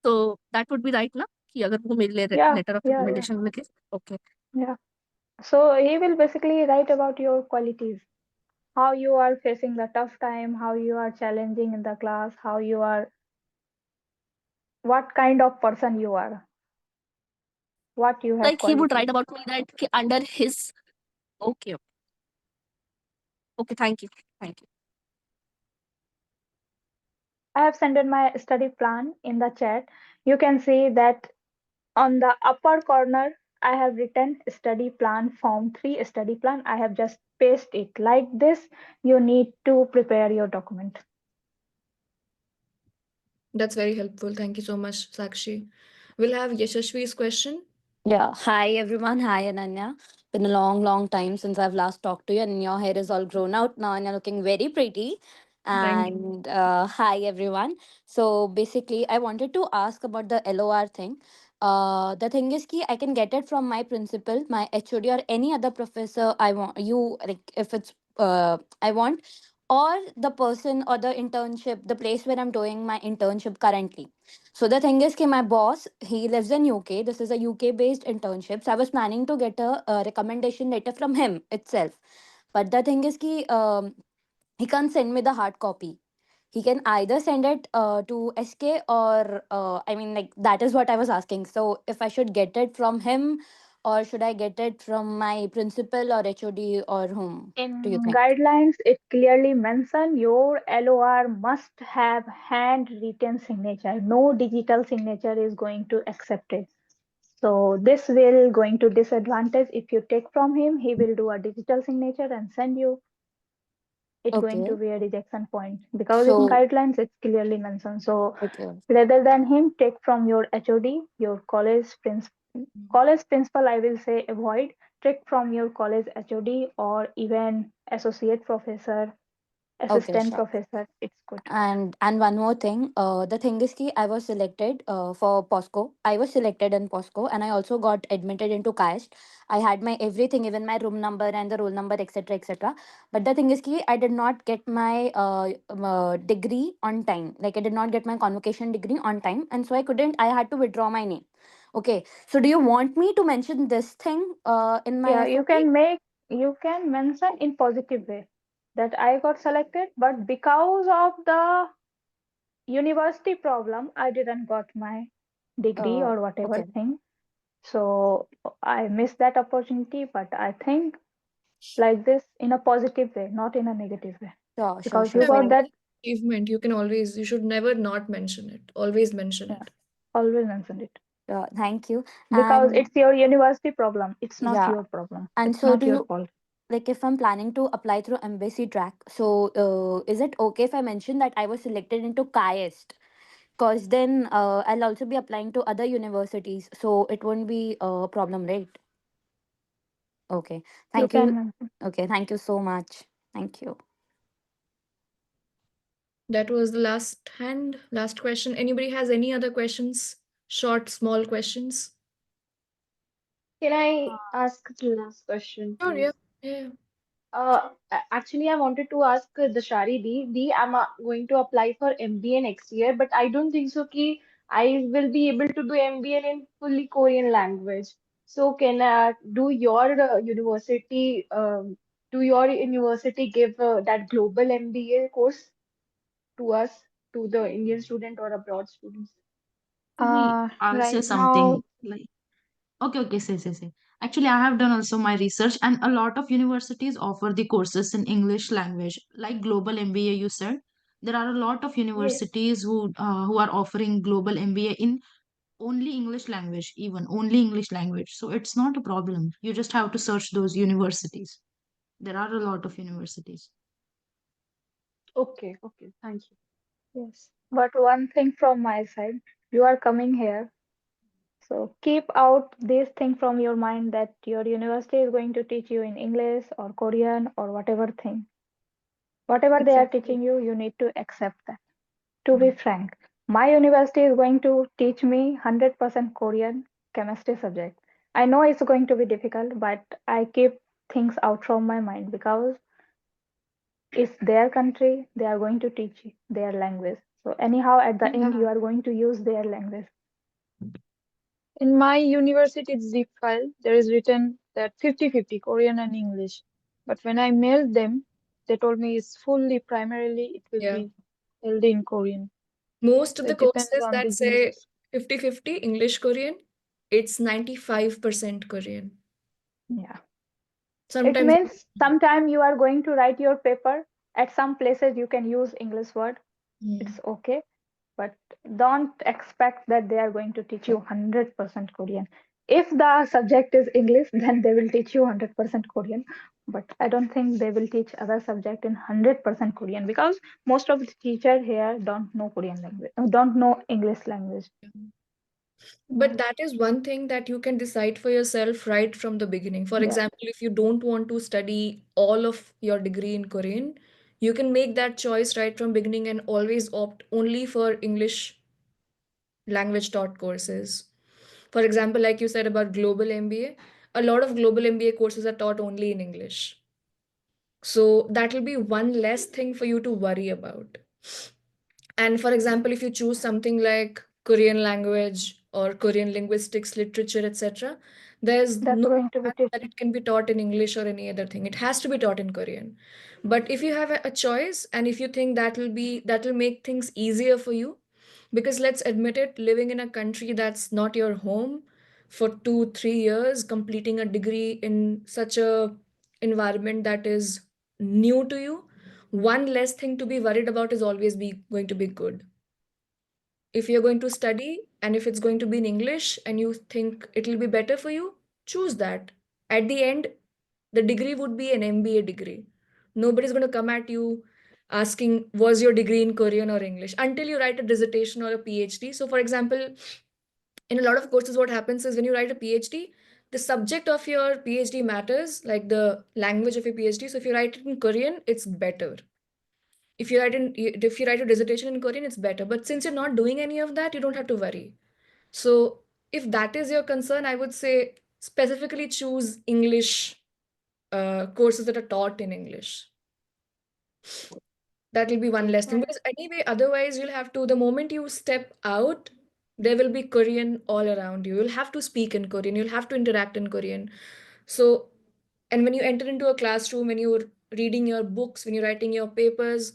तो दैट वुड बी राइट ना कि अगर वो मेरे लिए Yeah, letter of yeah, yeah, recommendation लिखे. Okay. yeah. So he will basically write about your qualities, how you are facing the tough time, how you are challenging in the class, how you are, what kind of person you are, what you have like he would qualities. Right about me that कि under his. Okay. Okay, thank you, thank you. I have sent in my study plan in the chat. You can see that on the upper corner, I have written study plan form 3 study plan. I have just pasted it like this. You need to prepare your document. That's very helpful. Thank you so much, Sakshi. We'll have Yashashvi's question. Yeah. Hi, everyone. Hi, Ananya. Been a long, long time since I've last talked to you, and your hair is all grown out now, and you're looking very pretty. Thank you. And hi, everyone. So basically, I wanted to ask about the LOR thing. The thing is, ki I can get it from my principal, my HOD, or any other professor I want. You like if it's I want, or the person or the internship, the place where I'm doing my internship currently. So the thing is, कि my boss, he lives in UK. This is a UK based internship. So I was planning to get a recommendation letter from him itself. But the thing is, he can't send me the hard copy. He can either send it to SK or I mean, like that is what I was asking. So if I should get it from him or should I get it from my principal or HOD or whom? Do you In think? guidelines, it clearly mentions your LOR must have handwritten signature. No digital signature is going to accept it. So this will going to disadvantage if you take from him, he will do a digital signature and send you. It going to Okay. be a rejection point because in So guidelines it's clearly mentioned. So okay. rather than him, take from your HOD, your college principal. I will say avoid. Take from your college HOD or even associate professor, Okay, assistant sure. professor. It's good. And one more thing, the thing is ki I was selected for POSCO. I was selected in POSCO, and I also got admitted into CAST. I had my everything, even my room number and the roll number, etc., etc. But the thing is ki I did not get my degree on time. Like I did not get my convocation degree on time, and so I couldn't. I had to withdraw my name. Okay. So do you want me to mention this thing in my Yeah, SOP? you can mention in positive way that I got selected, but because of the university problem, I didn't got my degree or whatever Okay. thing. So I missed that opportunity, but I think like this in a positive way, not in a negative way, Sure, sure, because sure. you Yeah, when got So that. it's an achievement, you can always, you should never not mention it. Always mention Yeah, it. always mention it thank you. because And it's your university problem. It's not yeah. your problem. And It's so, not do your you fault. like if I'm planning to apply through embassy track? So, is it okay if I mention that I was selected into CAIST? Because then I'll also be applying to other universities, so it won't be a problem, right? Okay. You Thank can you. mention. Okay. Thank you so much. Thank you. That was the last question. Anybody has any other questions? Short, small questions? Can I ask the last question, Sure, yeah. please? Yeah. Actually, I wanted to ask Dashari Di, I'm going to apply for MBA next year, but I don't think so ki I will be able to do MBA in fully Korean language. So can do your university give that global MBA course to us, to the Indian student or abroad students? Actually, I'll say Right something now, like, okay, okay, say. Actually, I have done also my research, and a lot of universities offer the courses in English language, like Global MBA. You said there are a lot of Yes. universities who are offering Global MBA in only English language, even only English language. So it's not a problem. You just have to search those universities. There are a lot of universities. Okay, okay, thank you. Yes. But one thing from my side, you are coming here. So keep out this thing from your mind that your university is going to teach you in English or Korean or whatever thing. Whatever they are Exactly. teaching you, you need to accept that. To be frank, my university is going to teach me 100% Korean chemistry subject. I know it's going to be difficult, but I keep things out from my mind because it's their country, they are going to teach you their language. So anyhow, at the end, yeah, you are going to use their language. in my university's zip file, there is written that 50-50 Korean and English. But when I mailed them, they told me it's fully, primarily, it will Yeah. be held in Korean. Most So of the it depends courses on the that say university. 50-50 English Korean, it's 95% Korean. Yeah. It Sometimes, means sometime you are going to write your paper. At some places, you can use English word. mm, It's okay. But don't expect that they are going to teach you 100% Korean. If the subject is English, then they will teach you 100% Korean. But I don't think they will teach other subject in 100% Korean because most of the teacher here don't know Korean language, don't know English language. Yeah. But that is one thing that you can decide for yourself right from the beginning. For Yeah. example, if you don't want to study all of your degree in Korean, you can make that choice right from beginning and always opt only for English language taught courses. For example, like you said about global MBA, a lot of global MBA courses are taught only in English. So that will be one less thing for you to worry about. And for example, if you choose something like Korean language or Korean linguistics, literature, etc., there's That's no going to be chance that different. it can be taught in English or any other thing. It has to be taught in Korean. But if you have a choice and if you think that will make things easier for you, because let's admit it, living in a country that's not your home for 2 3 years, completing a degree in such a environment that is new to you, one less thing to be worried about is always be going to be good. If you're going to study and if it's going to be in English and you think it'll be better for you, choose that. At the end, the degree would be an MBA degree. Nobody's going to come at you asking, was your degree in Korean or English, until you write a dissertation or a PhD. So, for example, in a lot of courses, what happens is when you write a PhD, the subject of your PhD matters, like the language of your PhD. So, if you write it in Korean, it's better. If you write a dissertation in Korean, it's better. But since you're not doing any of that, you don't have to worry. So if that is your concern, I would say specifically choose English courses that are taught in English. That will be one less thing, Right. because anyway, otherwise you'll have to, the moment you step out, there will be Korean all around you. You'll have to speak in Korean, you'll have to interact in Korean. So, and when you enter into a classroom, when you're reading your books, when you're writing your papers,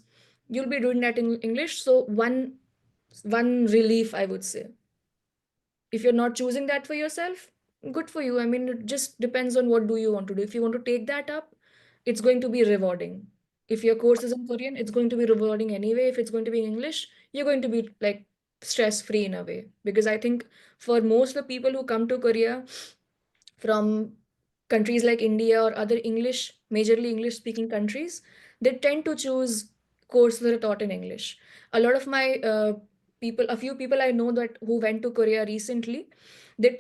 you'll be doing that in English. So one relief, I would say. If you're not choosing that for yourself, good for you. I mean, it just depends on what do you want to do. If you want to take that up, it's going to be rewarding. If your course is in Korean, it's going to be rewarding anyway. If it's going to be in English, you're going to be like stress free in a way, because I think for most of the people who come to Korea from countries like India or other English, majorly English speaking countries, they tend to choose courses that are taught in English. A lot of my a few people I know that who went to Korea recently, they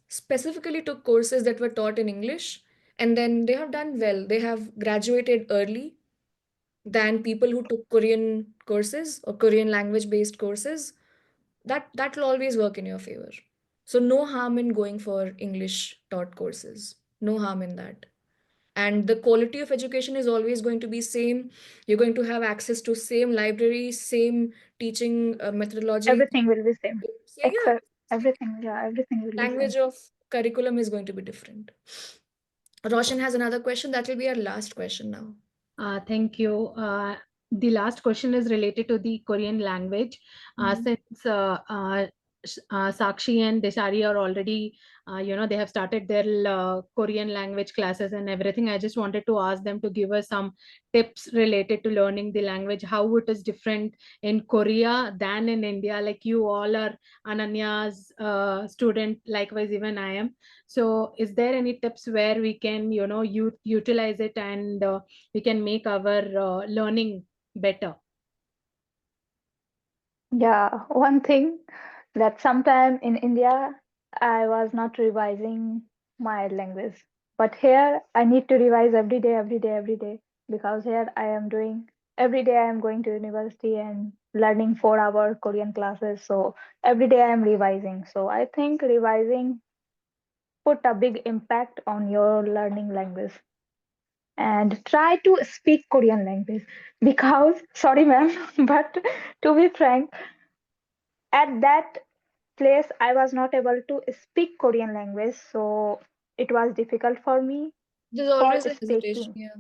specifically took courses that were taught in English, and then they have done well. They have graduated early than people who took Korean courses or Korean language based courses. That will always work in your favor. So no harm in going for English taught courses. No harm in that. And the quality of education is always going to be same. You're going to have access to same libraries, same teaching methodology. Everything will be same. So yeah, Except same. everything, yeah, everything will be same. Language of curriculum is going to be different. Roshan has another question. That will be our last question now. Thank you. The last question is related to the Korean language. Since Sakshi and Desari are already, they have started their Korean language classes and everything. I just wanted to ask them to give us some tips related to learning the language, how it is different in Korea than in India. Like you all are Ananya's student, likewise, even I am. So is there any tips where we can, utilize it and we can make our learning better? Yeah, one thing that sometime in India I was not revising my language, but here I need to revise every day, every day, every day, because here I am doing every day I am going to university and learning 4 hour Korean classes. So every day I am revising. So I think revising put a big impact on your learning language, and try to speak Korean language, because sorry ma'am, but to be frank, at that place I was not able to speak Korean language, so it was difficult for me There's for always a hesitation. speaking. Yeah.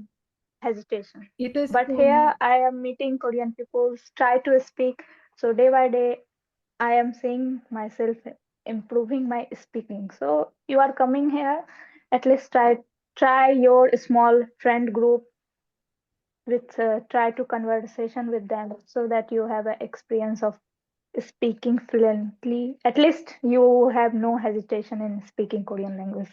Hesitation. It is But for here me. I am meeting Korean people, try to speak. So day by day I am seeing myself improving my speaking. So you are coming here, at least try your small friend group with try to conversation with them, so that you have an experience of speaking fluently. At least you have no hesitation in speaking Korean language.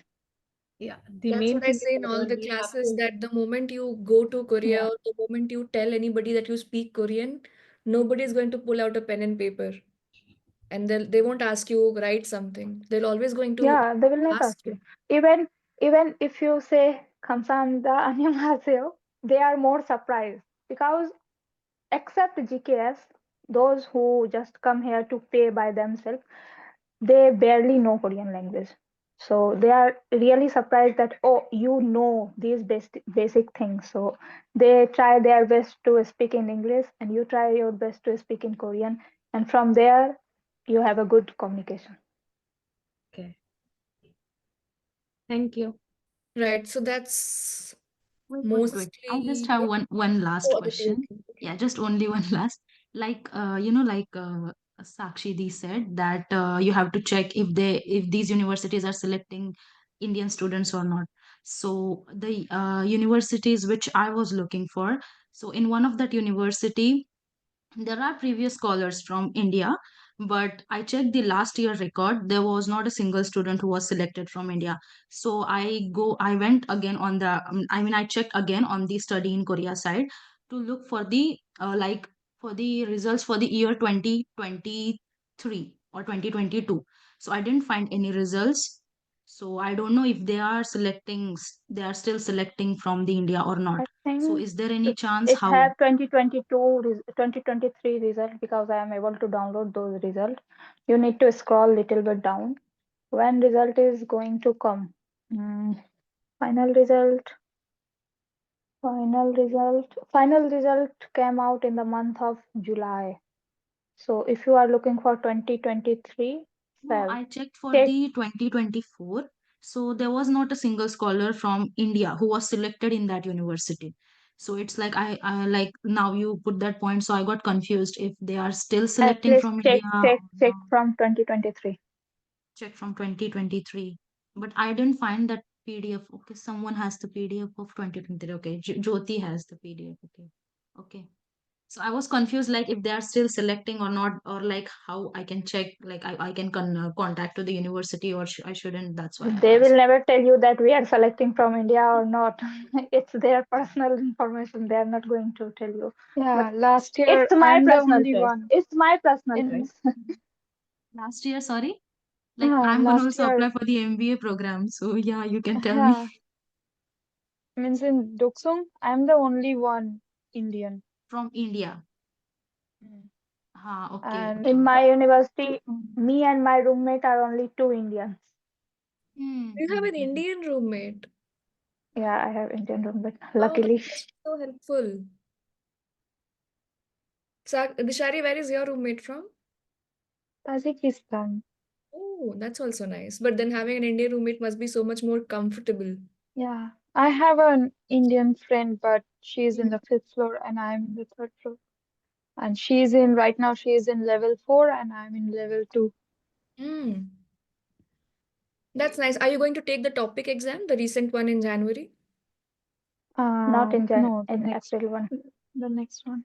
Yeah, the That's main what I thing is say in all the we have classes, to. that the moment you go to Korea, Yeah. or the moment you tell anybody that you speak Korean, nobody is going to pull out a pen and paper. and they won't ask you write something. They'll always going to Yeah, they will not ask ask you. you. Even if you say 감사합니다, 안녕하세요, they are more surprised because except GKS, those who just come here to pay by themselves, they barely know Korean language. So they are really surprised that, oh, you know these basic things. So they try their best to speak in English, and you try your best to speak in Korean. And from there, you have a good communication. Okay. Thank you. Right. So that's Wait. I just mostly. have one last Oh, Aditi, question. okay. Yeah, just only one last. Like Sakshi Dee said that you have to check if these universities are selecting Indian students or not. So the universities which I was looking for, so in one of that university, there are previous scholars from India, but I checked the last year record. There was not a single student who was selected from India. So I went again on the, I checked again on the study in Korea side to look for the, for the results for the year 2023 or 2022. So I didn't find any results. So I don't know if they are still selecting from the India or not. I So think is there any chance it how? have 2022, 2023 result because I am able to download those results. You need to scroll little bit down. When result is going to come? Mm, final result. Final result came out in the month of July. So if you are looking for 2023, No, Feb, I checked for take the 2024. So there was not a single scholar from India who was selected in that university. So it's like I like now you put that point. So I got confused if they are still at selecting least from check India check or check not. from 2023. Check from 2023. But I didn't find that PDF. Okay, someone has the PDF of 2023. Okay, Jyoti has the PDF. Okay. Okay. So I was confused, like if they are still selecting or not, or like how I can check, like I can contact to the university or I shouldn't. That's why I They will asked. never tell you that we are selecting from India or not. It's their personal information. They are not going to tell you. Yeah, But last year it's my I'm the personal only choice. one It's my personal in choice. Last year, sorry. Like I'm gonna last also year. apply for the MBA program. So yeah, you can tell me. Yeah, means in Doksung, I'm the only one Indian. From India. Mm. Okay, And In okay. my university, mm, me and my roommate are only two Indians. You have an Hmm. Indian roommate. Yeah, I have Indian roommate, Oh, that luckily. must be so helpful. Dishari, where is your roommate from? Tajikistan. Oh, that's also nice. But then having an Indian roommate must be so much more comfortable. Yeah, I have an Indian friend, but she's in Mm. the fifth floor and I'm in the third floor. And she's in right now, she's in level 4 and I'm in level 2. Mm. That's nice. Are you going to take the topic exam, the recent one in January? Not in No, the in next April one. the next one.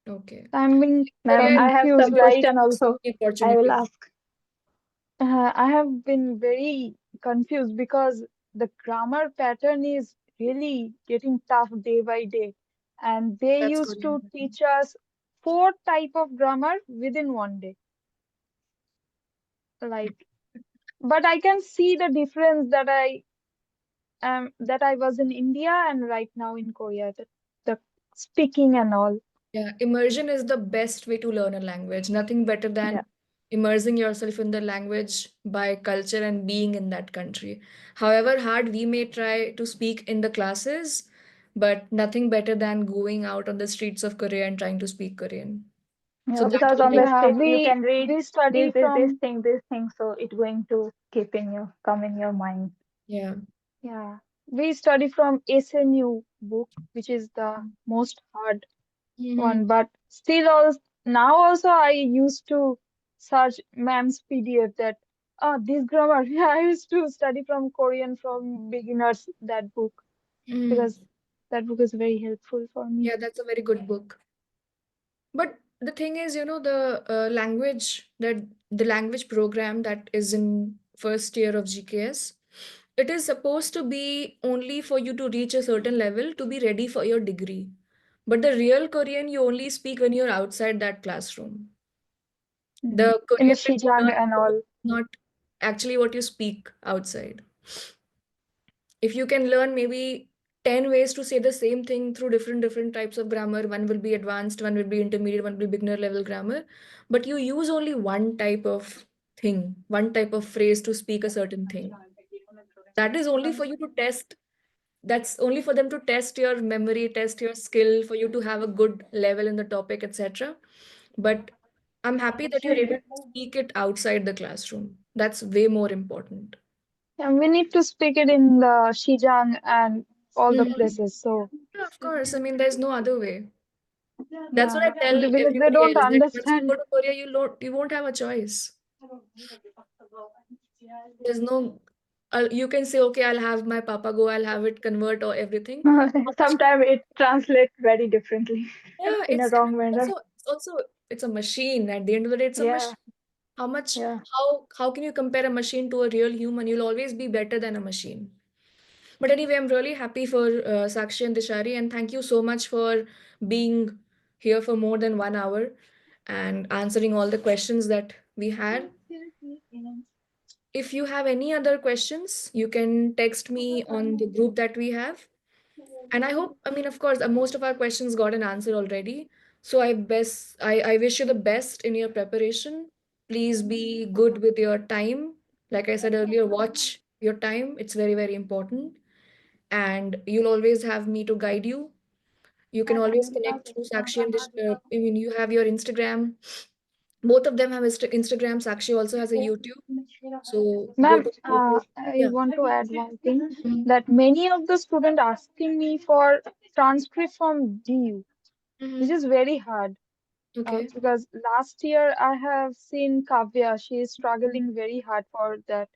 Okay. I'm being Korea Ma'am, is I have confused, some like question so also. many I will opportunities. ask. I have been very confused because the grammar pattern is really getting tough day by day. And they That's used Korean. to teach us 4 type of grammar within one day. Like, but I can see the difference that I was in India and right now in Korea, the speaking and all. Yeah, immersion is the best way to learn a language. Nothing better Yeah. than immersing yourself in the language by culture and being in that country. However hard we may try to speak in the classes, but nothing better than going out on the streets of Korea and trying to speak Korean. So Yeah, that because will on the make, Yeah, street you we can read we study from this thing, so it's going to keep in you, come in your mind. yeah. yeah, we study from SNU book, which is the most hard Hmm. one. But still, also now also I used to search ma'am's PDF that this grammar. Yeah, I used to study from Korean from beginners that book Mm. because that book is very helpful for me. Yeah, that's a very good book. But the thing is, the language program that is in first year of GKS, it is supposed to be only for you to reach a certain level to be ready for your degree. But the real Korean you only speak when you're outside that classroom. The In the Korean bit you Xinjiang learn and all. not actually what you speak outside. If you can learn maybe 10 ways to say the same thing through different types of grammar, one will be advanced, one will be intermediate, one will be beginner level grammar, but you use only one type of thing, one type of phrase to speak a certain thing. That is only for you to test. That's only for them to test your memory, test your skill, for you to have a good level in the topic, etc. But I'm happy that you're able to speak it outside the classroom. That's way more important. And we need to speak it in the Xinjiang and all the Mhm. places. So Yeah, of course. I mean, there's no other way. That's what yeah, I tell because they everybody don't else that once you understand. go to Korea, you won't have a choice. There's no you can say, okay, I'll have my papa go, I'll have it convert or everything. How much Sometimes it translates very differently yeah, in a it's wrong manner. also it's a machine. At the end of the day, it's a Yeah, machine. How much yeah. how can you compare a machine to a real human? You'll always be better than a machine. But anyway, I'm really happy for Sakshi and Dishari, and thank you so much for being here for more than 1 hour and answering all the questions that we had. If you have any other questions, you can text me on the group that we have. And I hope, I mean, of course, most of our questions got an answer already. So I wish you the best in your preparation. Please be good with your time. Like I said earlier, watch your time. It's very important. And you'll always have me to guide you. You can always connect through Sakshi and I mean, you have your Instagram. Both of them have Instagram. Sakshi also has a YouTube. So go Ma'am, to YouTube. I Yeah. want to add one thing Mhm. that many of the students asking me for transcript from DU, which Mhm. is very hard. Okay. Because last year I have seen Kavya, she is struggling very hard for that.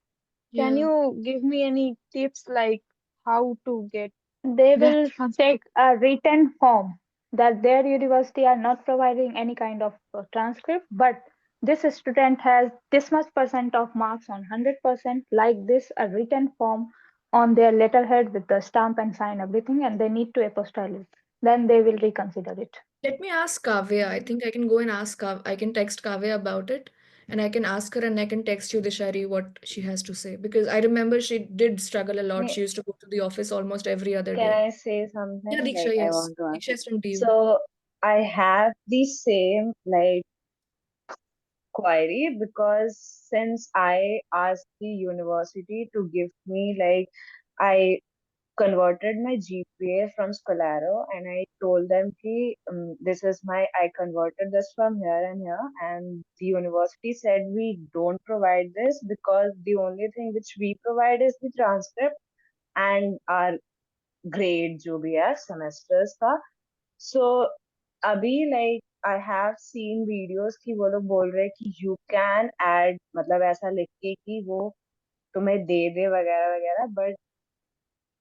Can Yeah. you give me any tips like how to get They that will take transcript? a written form that their university are not providing any kind of transcript, but this student has this much percent of marks on 100%, like this, a written form on their letterhead with the stamp and sign everything, and they need to apostille it. Then they will reconsider it. Let me ask Kavya. I think I can go and ask I can text Kavya about it and I can ask her and I can text you, Dishari, what she has to say. Because I remember she did struggle a lot. She Me- used to go to the office almost every other Can day. I say Yeah, something? Diksha, Like I yes. want to Diksha answer. is from TU. So I have the same like query because since I asked the university to give me like I converted my GPA from Scalaro and I told them ki this is my I converted this from here and here and the university said we don't provide this because the only thing which we provide is the transcript and our grade जो भी है semesters का so अभी like I have seen videos कि वो लोग बोल रहे हैं कि you can add मतलब ऐसा लिख के कि वो तुम्हें दे दे वगैरह वगैरह but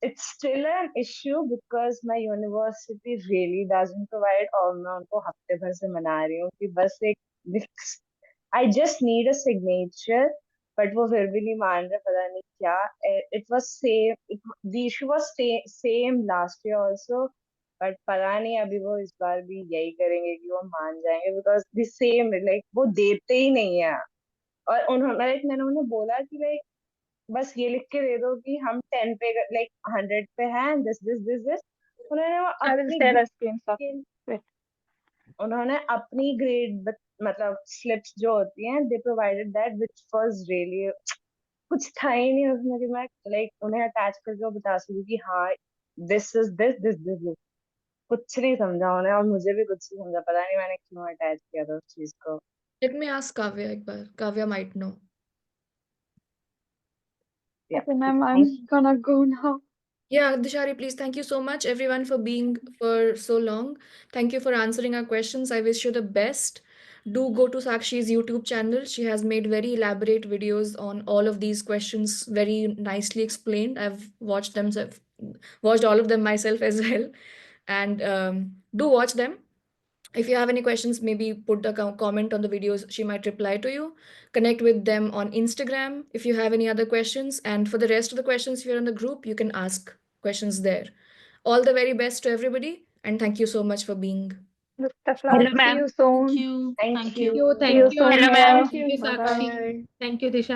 it's still an issue because my university really doesn't provide और मैं उनको हफ्ते भर से मना रही हूँ कि बस एक I just need a signature but वो फिर भी नहीं मान रहे पता नहीं क्या it was the issue was same last year also but पता नहीं अभी वो इस बार भी यही करेंगे कि वो मान जाएंगे because the same like वो देते ही नहीं है और उन्होंने like मैंने उन्हें बोला कि like बस ये लिख के दे दो कि हम 10 पे लाइक 100 पे हैं दिस उन्होंने वो I will अपनी share a screenshot. grade Wait. उन्होंने अपनी ग्रेड मतलब स्लिप्स जो होती हैं दे provided that which was really कुछ था ही नहीं उसमें कि मैं लाइक उन्हें अटैच करके वो बता सकूं कि हाँ दिस इज दिस कुछ नहीं समझा उन्हें और मुझे भी कुछ नहीं समझा पता नहीं मैंने क्यों अटैच किया था उस चीज को Let me ask Kavya एक बार. Kavya might know. या Okay, ma'am, thank I'm gonna go now. Yeah, Dishari, please. Thank you so much, everyone, for being for so long. Thank you for answering our questions. I wish you the best. Do go to Sakshi's YouTube channel. She has made very elaborate videos on all of these questions, very nicely explained. I've watched them, so I've watched all of them myself as well. And do watch them. If you have any questions, maybe put the comment on the videos. She might reply to you. Connect with them on Instagram if you have any other questions. And for the rest of the questions, if you're in the group, you can ask questions there. All the very best to everybody. And thank you so much for being Best of Hello, luck. See ma'am. you Thank soon. you. Thank Thank See you. you you. Thank soon, you, Hello, Ananya. ma'am. Ananya. Thank Thank you. you, Bye Sakshi. bye. Thank you, Disha.